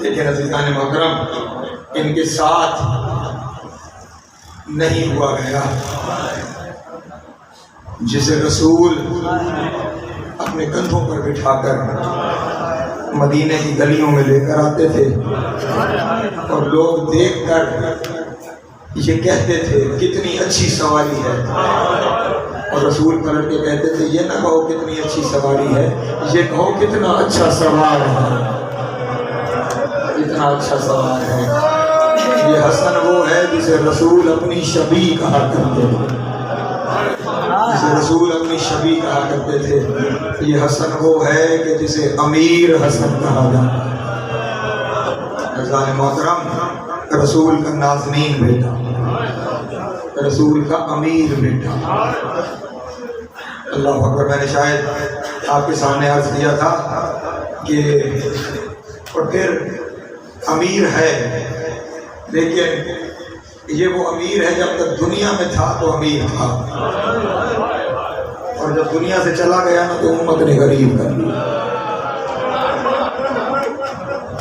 لیکن عزیزان محترم ان کے ساتھ نہیں ہوا گیا۔ جسے رسول اپنے کندھوں پر بٹھا کر مدینے کی گلیوں میں لے کر آتے تھے اور لوگ دیکھ کر یہ کہتے تھے کتنی اچھی سواری ہے، اور رسول پلٹ کے کہتے تھے یہ نہ کہو کتنی اچھی سواری ہے، یہ کہو کتنا اچھا سوار ہے، کتنا اچھا سوار ہے۔ یہ حسن وہ ہے جسے رسول اپنی شبیہ کہا کرتے تھے، جسے رسول اپنی شبیہ کہا کرتے تھے۔ یہ حسن وہ ہے کہ جسے امیر حسن کہا جاتا ہے۔ عزیزان محترم رسول کا نازنین بیٹا، رسول کا امیر بیٹا۔ اللہ اکبر۔ میں نے شاید آپ کے سامنے عرض کیا تھا کہ اور پھر امیر ہے، لیکن یہ وہ امیر ہے جب تک دنیا میں تھا تو امیر تھا، اور جب دنیا سے چلا گیا نا تو امت نے غریب کر دیا۔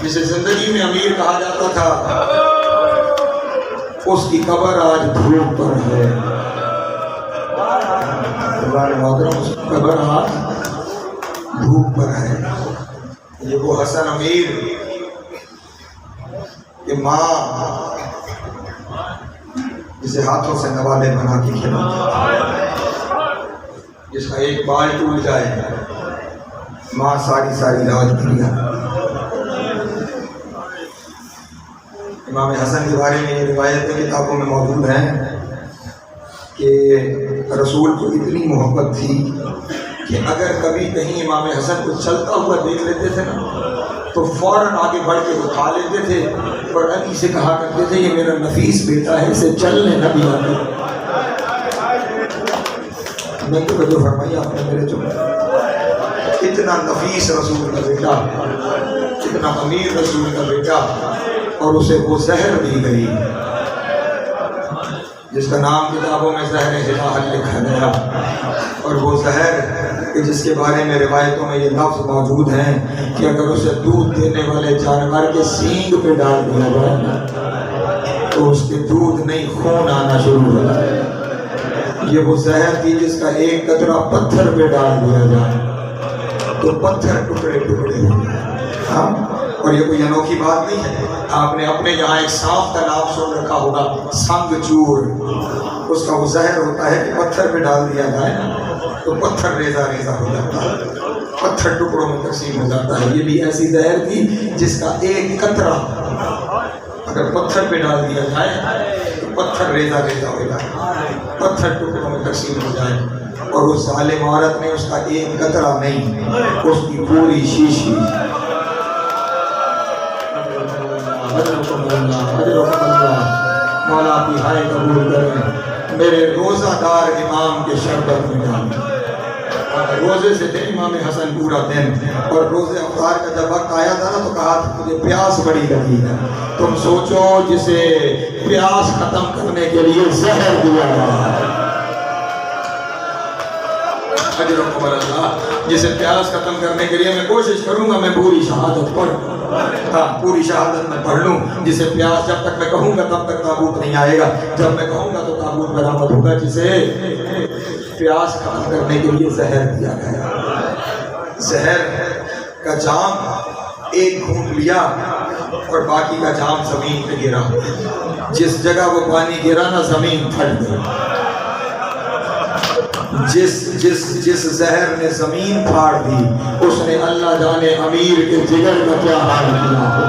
جسے زندگی میں امیر کہا جاتا تھا اس کی قبر آج دھوپ پر ہے، اس کی قبر آج دھوپ پر ہے۔ یہ وہ حسن امیر کہ ماں جسے ہاتھوں سے نوالے بنا کے کھلاتا، جس کا ایک بال ٹوٹ جائے ماں ساری رات دنیا۔ امام حسن کے بارے میں یہ روایتیں کتابوں میں موجود ہیں کہ رسول کو اتنی محبت تھی کہ اگر کبھی کہیں امام حسن کو چلتا ہوا دیکھ لیتے تھے نا تو فوراً آگے بڑھ کے اٹھا لیتے تھے اور علی سے کہا کرتے تھے یہ میرا نفیس بیٹا ہے، اسے چلنے نہ دیا کرو۔ میں تو جو فرمائی آپ نے میرے جو اتنا نفیس رسول کا بیٹا، اتنا امیر رسول کا بیٹا، اور اسے وہ زہر دی گئی جس کا نام کتابوں میں زہر ہلاہل لکھا گیا، اور وہ زہر کہ جس کے بارے میں روایتوں میں یہ لفظ موجود ہیں کہ اگر اسے دودھ دینے والے جانور کے سینگ پہ ڈال دیا جائے تو اس کے دودھ نہیں خون آنا شروع ہو جائے۔ یہ وہ زہر تھی جس کا ایک قطرہ پتھر پہ ڈال دیا جائے تو پتھر ٹکڑے ٹکڑے ہو جائے۔ اور یہ کوئی انوکھی بات نہیں ہے، آپ نے اپنے یہاں ایک سانپ کا نام سن رکھا ہوگا، سنگ چور۔ اس کا وہ زہر ہوتا ہے کہ پتھر پہ ڈال دیا جائے تو پتھر ریزہ ریزہ ہو جاتا ہے، پتھر ٹکڑوں میں تقسیم ہو جاتا ہے۔ یہ بھی ایسی زہر تھی جس کا ایک قطرہ اگر پتھر پہ ڈال دیا جائے تو پتھر ریزہ ریزہ ہو جائے، پتھر ٹکڑوں میں تقسیم ہو جائے۔ اور اس ظالم عورت نے اس کا ایک قطرہ نہیں، اس کی پوری شیشی مولا کی ہائے قبول کریں، میرے روزہ دار امام کے شربت میں ڈالیں۔ روزے سے تھے امام حسن پورا دن، اور روزے افطار کا جب وقت آیا تھا نا تو کہا تھا مجھے پیاس بڑی لگی ہے۔ تم سوچو جسے پیاس ختم کرنے کے لیے زہر دیا گیا، اجرکم اللہ، جسے پیاس ختم کرنے کے لیے میں کوشش کروں گا میں پوری شہادت پڑھوں، ہاں پوری شہادت میں پڑھ لوں۔ جسے پیاس جب تک میں کہوں گا تب تک تابوت نہیں آئے گا، جب میں کہوں گا تو تابوت برآمد ہوگا۔ جسے پیاس ختم کرنے کے لیے زہر دیا گیا، زہر کا جام ایک گھونٹ لیا اور باقی کا جام زمین پہ گرا، جس جگہ وہ پانی گرا نا زمین پھٹ گئی۔ جس زہر نے زمین پھاڑ دی اس نے اللہ جانے امیر کے جگر کا کیا حال کیا ہو۔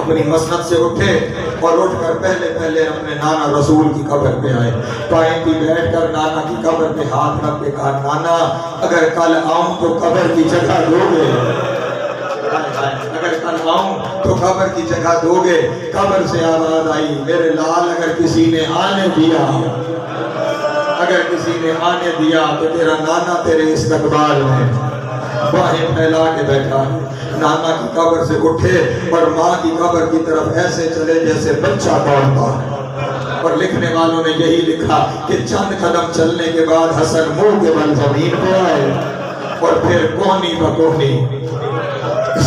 اپنی مسند سے اٹھے اور اٹھ کر پہلے اپنے نانا رسول کی قبر پہ آئے، پائیں پہ بیٹھ کر نانا کی قبر پہ ہاتھ رکھ کے کہا نانا اگر کل آؤں تو قبر کی جگہ دو گے، اگر کل آؤں تو قبر کی جگہ دو گے۔ قبر سے آواز آئی میرے لال اگر کسی نے آنے دیا، اگر کسی نے آنے دیا تو تیرا نانا تیرے استقبال میں باہیں پھیلا کے بیٹھا۔ نانا کی قبر سے اٹھے اور ماں کی قبر کی طرف ایسے چلے جیسے بچہ دوڑتا ہے، اور لکھنے والوں نے یہی لکھا کہ چند قدم چلنے کے بعد حسن منہ کے بل زمین پہ آئے اور پھر کوہنی بکوہنی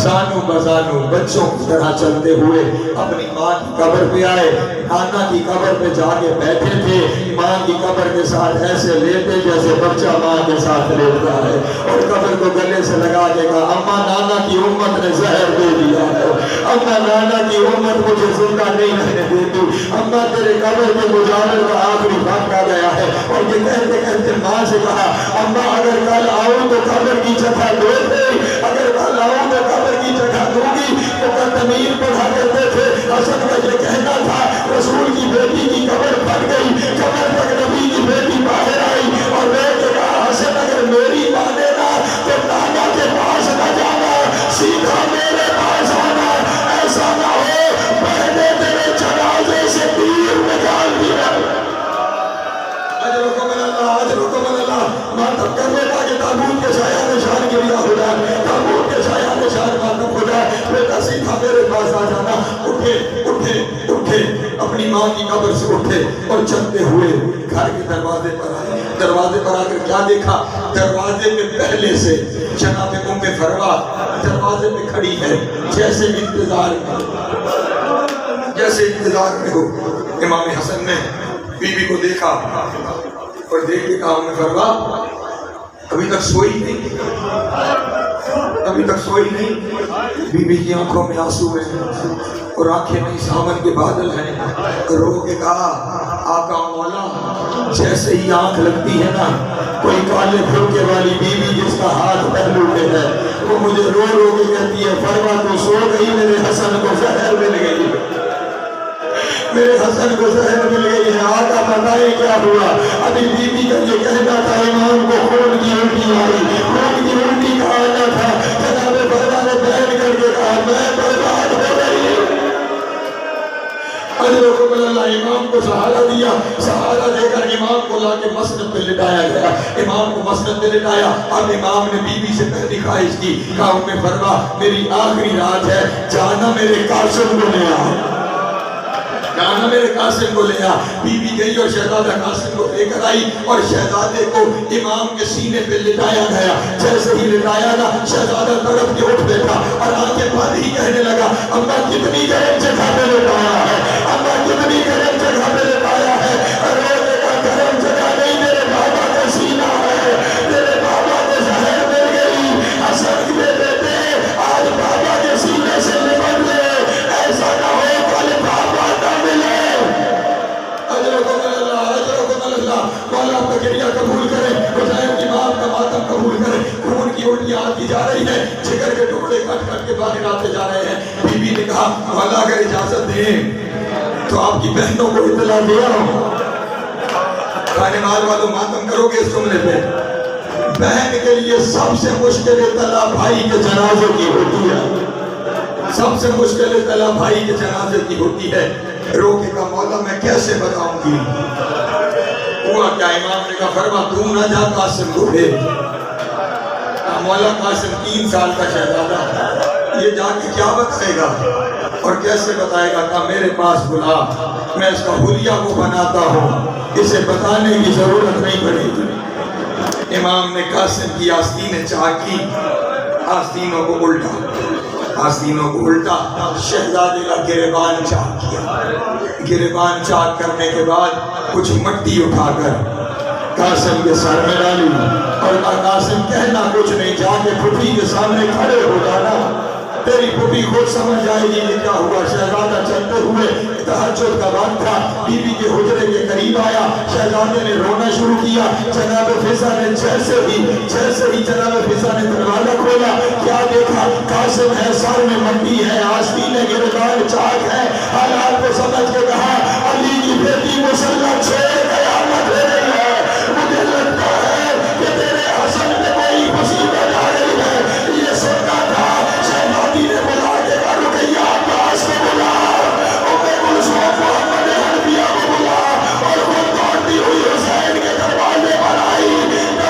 زانو بزانو بچوں کی طرح چلتے ہوئے اپنی ماں کی قبر پہ آئے۔ نانا کی قبر پہ جا کے بیٹھے تھے، ماں کی قبر کے ساتھ ایسے لیتے جیسے بچہ ماں کے ساتھ لیتا ہے، اور قبر کو گلے سے لگا کے کہا اماں نانا کی امت نے زہر دے دیا ہے، اماں نانا کی امت مجھے زندہ نہیں رہنے دیتی، اماں تیرے قبر میں مجاور کا آخری وقت آ گیا ہے۔ اور یہ کہتے کہتے ماں سے کہا اماں اگر کل آؤں تو قبر کی جگہ دو گے، اگر کل آؤں تو قبر کی جگہ دوں گی۔ تو تمیر پڑھا کرتے تھے، حسن کا یہ کہنا تھا رسول کی بیٹی کی قبر پھٹ گئی، قبر تک نبی کی بیٹی باہر آئی اور میں نے کہا حسن اگر میری مانے نا تو نانا کے پاس نہ جانا، سیدھا میرے پاس آنا، ایسا نہ ہو پہلے تیرے جنازے سے تیر نکال دیا۔ اجرکم اللہ، اجرکم اللہ، ماتم کرنے کا کہ تابوت کے سایہ نشان کے لیا ہو جائے۔ گھر کے دروازے پر آئے. دروازے پر آ کر کیا دیکھا؟ دروازے پہ پہلے سے جناب ام فروا دروازے پہ کھڑی ہے، جیسے انتظار میں ہو. امام حسن نے بی بی کو دیکھا اور دیکھ کے کہا ام فروا ابھی تک سوئی نہیں. بی بی کی آنکھوں میں آنسو ہیں اور آنکھیں میں ساون کے بادل ہیں. رو کے کہا آقا مولا جیسے ہی آنکھ لگتی ہے نا کوئی کالے پھلکے والی بیوی جس کا ہاتھ پہلو پہ ہے وہ مجھے رو رو کے کہتی ہے فرما تو سو گئی، میرے حسن کو زہر مل گئی، میرے حسن کو زہر مل گئی ہے. آقا بتائے کیا ہوا؟ ابھی بی بی کا یہ کہنا تھا امام کو خون کی الٹی آئی، خون کی الٹی کا آنا تھا. جناب فرما نے بیٹھ کر کے کہا میں برباد ہو گئی. حضرت اللہ امام کو سہارا دیا، سہارا دے کر امام کو لا کے مسند پہ لٹایا گیا. امام کو مسند پہ لٹایا. اب امام نے بی بی سے پہلی خواہش کی، کہا ام فرما میری آخری رات ہے، جانا میرے قاسم کو لے آ، جانا میرے قاسم کو لے آ. بی بی گئی اور شہزادہ قاسم کو لے کر آئی اور شہزادے کو امام کے سینے پہ لٹایا گیا. جیسے ہی لٹایا نا شہزادہ تڑپ کے اٹھ بیٹھا اور آنکھیں بند ہی کہنے لگا اماں کتنی گرم جگہ پہ لٹایا ہے، اماں کتنی گرم جگہ پہ لٹایا ہے. رونے کا گرم جگہ نہیں، میرے بابا کا سینہ ہے، میرے بابا کو زہر مل گئی. حسن کے بیٹے آج بابا کے سینے سے نمٹ لے، ایسا نہ ہو کل بابا نہ ملے. مولا آپ کا گریہ قبول کرے، حسین کی ماں کا ماتم قبول کرے. خون کی الٹیاں آتی جا رہی ہیں، جگر کے ٹکڑے کٹ کٹ کے باہر آتے جا رہے ہیں. بی بی نے کہا مولا اگر اجازت دیں تو آپ کی بہنوں کو اطلاع دیا ہوں. کھانے مال والوں ماتم کرو گے اس جملے پہ. بہن کے لیے سب سے مشکل اطلاع بھائی کے جنازے کی ہوتی ہے، سب سے مشکل اطلاع بھائی کے جنازے کی ہوتی ہے. رو کے کہا مولا میں کیسے بتاؤں گی؟ ہوا کیا؟ امام نے کہا فرما تو نہ جا قاسم کو بھیج. مولا قاسم 3 سال کا شہزادہ یہ جا کے کیا بتائے گا اور کیسے بتائے گا؟ کہا میرے پاس بلا، میں اس کا حلیہ کو بناتا ہوں، اسے بتانے کی ضرورت نہیں پڑے گی. امام نے قاسم کی آستینیں چاک کی، آستینوں کو الٹا شہزادے کا گریبان چاک کیا. گریبان چاک کرنے کے بعد کچھ مٹی اٹھا کر قاسم کے سر میں ڈالی اور قاسم کہنا کچھ نہیں، جا کے پھوپھی کے سامنے کھڑے ہو جانا، تیری پھوپھی خود سمجھ جائے گی کہ کیا ہوا. شہزادہ چلتے ہوئے تہجد کا وقت تھا، بی بی کے حجرے کے قریب آیا. شہزادے نے رونا شروع کیا. جناب فضا نے جیسے ہی جناب فضا نے دروازہ کھولا کیا دیکھا؟ قاسم ہے، سر میں مٹی ہے، آستینیں گریبان چاک ہے. حالات کو سمجھ کے کہا علی کی بیٹی مسلح چھوڑ قیامت ہو رہی ہے، مجھے لگتا ہے کہ تیرے حسن میں کوئی مصیبت آ رہی ہے. یہ سننا تھا. شہزادی نے بلا کے کہا رقیہ عباس کو بلا، محمد حنفیہ کو بلا، اور خود دوڑتی ہوئی حسین کے دروازے پر آئی.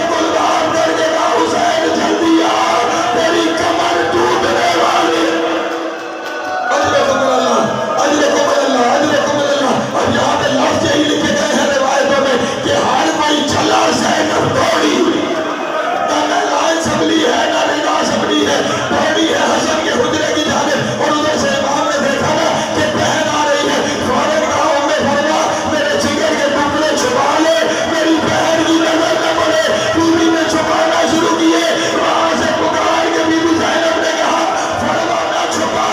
بلباب کر کے کہا حسین جلدی آ، تیری کمر ٹوٹنے والی. اجرکم اللہ، اجرکم اللہ، اجرکم اللہ. اور یہاں پہ لفظ یہی لکھے گئے ہیں روایتوں میں کہ ہر کوئی چلا زینب دوڑی، نہ میدان سنبھلی ہے نہ نگاہ سنبھلی ہے، دوڑی ہے حسن کے حجرے کی جانب. اور ادھر سے امام نے دیکھا نا کہ بہن آ رہی ہے، فوراً کہا ام فرما میرے جگر کے ٹکڑے چھپا لے، میری بہن کی نظر نہ پڑے. بیوی نے چھپانا شروع کیے. وہاں سے پکار کے بی بی زینب نے کہا فرما نہ چھپا،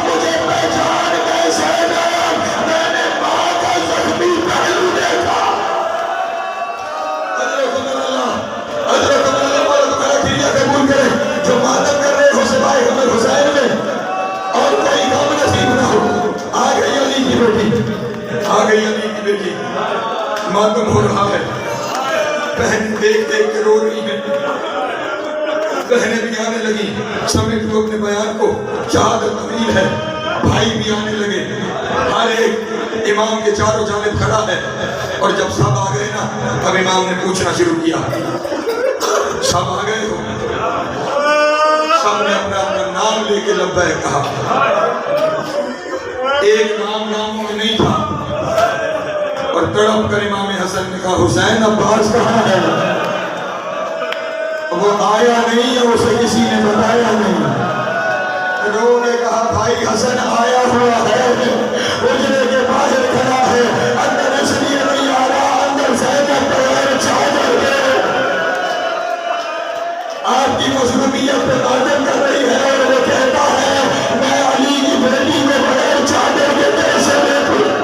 مجھے پہچان گئے زینب، میں نے ماں کا زخمی پہلو دیکھا. اجرکم اللہ، اجرکم اللہ. مولا تمہارا گریہ قبول کرے. جو ماتم کر رہے ہو سوائے حمد حسین میں اور کوئی غم نصیب نہ ہو. آ گئی علی کی بیٹی، آ گئی علی کی بیٹی. ماتم ہو رہا ہے، بہن دیکھ دیکھ کے رو رہی ہے. بہنیں بھی آنے لگی، سمیٹ لو اپنے بیان کو. شہادت طویل ہے، بھائی بھی آنے لگے. ہر ایک امام کے چاروں جانب کھڑا ہے. اور جب سب آ گئے نا اب امام نے پوچھنا شروع کیا سب آ گئے ہو؟ سب نے اپنا اپنا نام لے کے لبیک کہا. ایک نام ناموں میں نہیں تھا اور تڑپ کر امام حسن نے کہا حسین عباس کہاں ہے؟ وہ آیا نہیں ہے، اسے کسی نے بتایا نہیں۔ انہوں نے کہا بھائی حسن آیا ہوا ہے، حجرے کے باہر کھڑا ہے، اندر اس لیے نہیں آ رہا، اندر زینب بغیر چادر ہے آپ کی مظلومیت پہ نادم کر رہی ہے، اور وہ کہتا ہے میں علی کی بیٹی میں بغیر چادر کے کیسے دیکھوں؟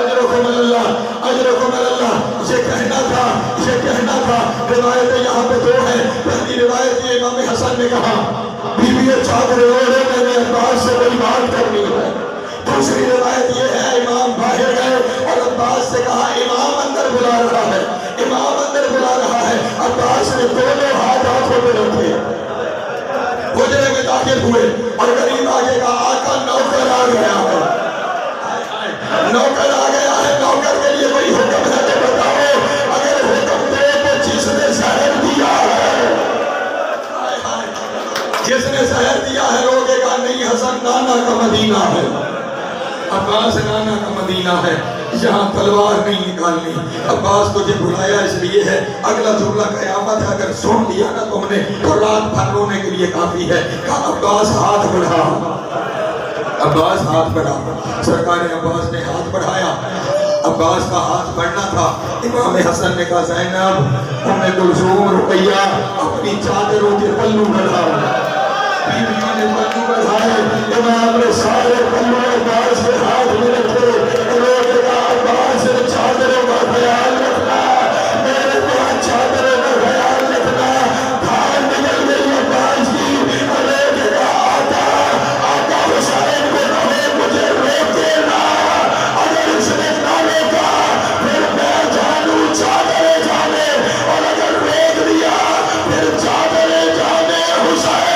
اجرکم اللہ، اجرکم اللہ، یہ کہنا تھا۔ روایتیں یہاں پہ دو ہیں۔ پہلی روایت یہ امام حسن نے کہا بیوی چادر اوڑھے میں نے عباس سے کوئی بات کرنی ہے۔ دوسری روایت یہ ہے امام باہر گئے اور عباس سے کہا امام اندر بلا رہا ہے، امام اندر بلا رہا ہے۔ عباس نے دونوں ہاتھ آنکھوں پہ رکھے، حجرے میں داخل ہوئے اور قریب آگے کا آقا نوکر آ گیا ہے، نوکر آ گیا ہے، نوکر کے لیے کوئی حکم ہے تو بتاؤ، اگر حکم دے تو جس نے زہر دیا ہے، جس نے زہر دیا ہے روکے گا نہیں۔ حسن نانا کا مدینہ ہے، عباس نانا کا مدینہ ہے، یہاں تلوار نہیں نکالنی۔ عباس تجھے بلایا اس لیے ہے، اگلا جملہ قیامت ہے، اگر سن لیا نا تم نے تو رات بھر رونے کے لیے کافی ہے۔ کہا عباس ہاتھ بڑھا، عباس ہاتھ بڑھا۔ سرکار عباس نے ہاتھ بڑھایا، عباس کا ہاتھ بڑھنا تھا۔ امام حسن نے کہا زینب، ام کلثوم، رقیہ، اپنی چادروں کے پلو بڑھاؤ۔ بیویوں نے پلو بڑھائے، امام نے سارے پلو عباس کے ہاتھ میں رکھے۔ انہوں نے کہا عباس چادروں کا خیال رکھنا، میرے پاس چادروں کا خیال رکھنا۔ دھان نکل گئی عباس کی، انہوں نے کہا آقا حسین کو کہو مجھے روکے نا، اگر اس نے نہ روکا پھر میں جانوں چادریں جانے، اور اگر روک دیا پھر چادریں جانے حسین۔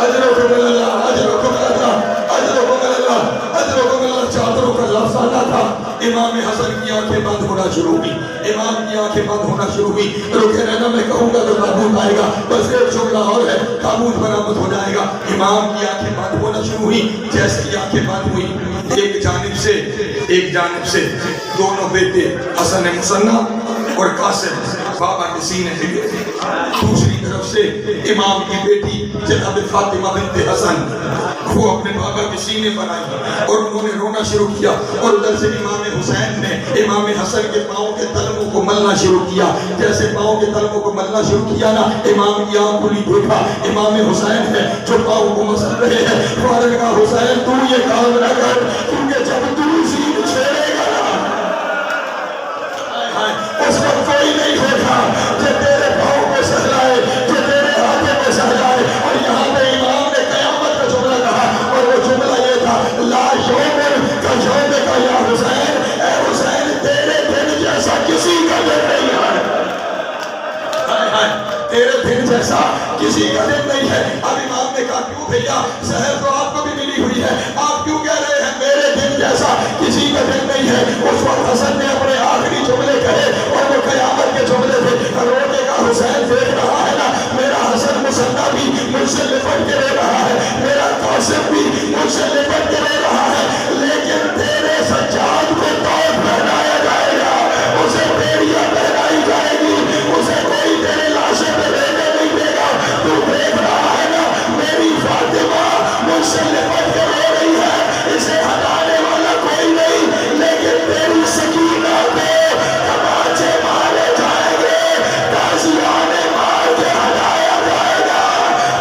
اجرکم اللہ، اجرکم اللہ، اجرکم اللہ، اجرکم اللہ۔ چادروں کا لفظ آتا تھا، امام حسن کی آنکھیں بند ہونا شروع ہوئی، امام کی آنکھیں بند ہونا شروع ہوئی۔ رکے رہنا، میں کہوں گا تو تابوت آئے گا، بس ایک جملہ اور ہے، تابوت برآمد ہو جائے گا۔ امام کی آنکھیں بند ہونا شروع ہوئی، جیسے ہی آنکھیں بند ہوئی ایک جانب سے دونوں بیٹے حسن مصنع اور قاسم بابا کے سینے لگے تھے، دوسری طرف سے امام کی بیٹی جناب فاطمہ بنت حسن وہ اپنے بابا کے سینے پر آئی اور انہوں نے رونا شروع کیا، اور ادھر سے امام حسین نے امام حسن کے پاؤں کے تلموں کو ملنا شروع کیا۔ جیسے پاؤں کے تلموں کو ملنا شروع کیا نا، امام کی آنکھ کھلی، دیکھا امام حسین ہے جو پاؤں کو مسل رہے ہیں۔ فوراً کہا حسین تو یہ کام نہ کر، کیونکہ جب تو سین چھیڑے گا اس وقت کوئی نہیں ہوگا جو تیرے پاؤں کو سہلائے، جو تیرے ہاتھوں کو سہلائے۔ اور یہاں پہ امام نے قیامت کا جملہ کہا، اور وہ جملہ یہ تھا لا یوم کا یوم کا یا حسین، اے حسین تیرے دن جیسا کسی کا دن نہیں ہے، تیرے دن جیسا کسی کا دن نہیں ہے۔ اب امام نے کہا کیوں بھیا، زہر تو آپ کو بھی ملی ہوئی ہے، آپ کیوں کہہ رہے ہیں میرے دن جیسا کسی کا دن نہیں ہے؟ اس وقت حسن نے اپنے آخری جملے کہے اور وہ قیامت کے جملے تھے۔ رونے کا حسین دیکھ رہا ہے نا، میرا حسن مصنع بھی مجھ سے لپٹ کے رہ رہا ہے، میرا قاسم بھی مجھ سے لپٹ کے رہ رہا ہے، لیکن تیرے سجاد کو توب پہنایا جائے گا، اسے بیڑیاں پہنائی جائے گی، اسے کوئی تیرے لاشے پہ رہنے نہیں دے گا۔ تو دیکھ رہا ہے نا میری فاطمہ مجھ سے لپٹ کے رہ رہی ہے، اسے ہٹانے والا کوئی نہیں، لیکن تیری سکینہ پہ تماچے مارے جائیں گے، تازیاں مار کے ہٹایا جائے گا۔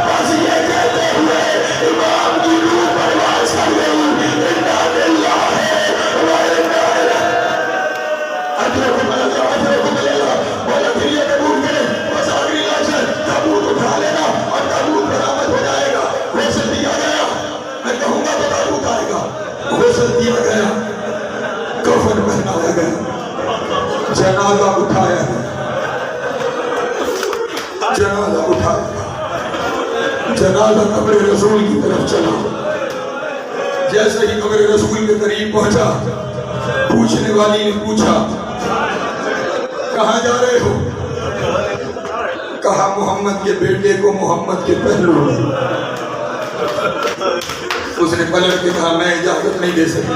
بس یہ کہتے ہوئے امام کی روح پرواز کر گئی، انا للہ و انا الیہ۔ اجرکم اللہ، اجرکم اللہ۔ بولا پھر یہ قبول کرے، بس آخری لاش ہے، تابوت اٹھا لینا اور تابوت برآمد ہو جائے گا۔ غسل دیا گیا، میں کہوں گا تو تابوت آئے گا۔ غسل دیا گیا، کفن پہنایا گیا، جنازہ اٹھایا گیا، جنازہ اٹھایا گیا، جنازہ قبر رسول کی طرف چلا۔ جیسے ہی قبر رسول کے قریب پہنچا، پوچھنے والی نے پوچھا کہاں جا رہے ہو؟ کہا محمد کے بیٹے کو محمد کے پہلو میں۔ اس نے پلٹ کے کہا میں اجازت نہیں دے سکتا،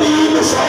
300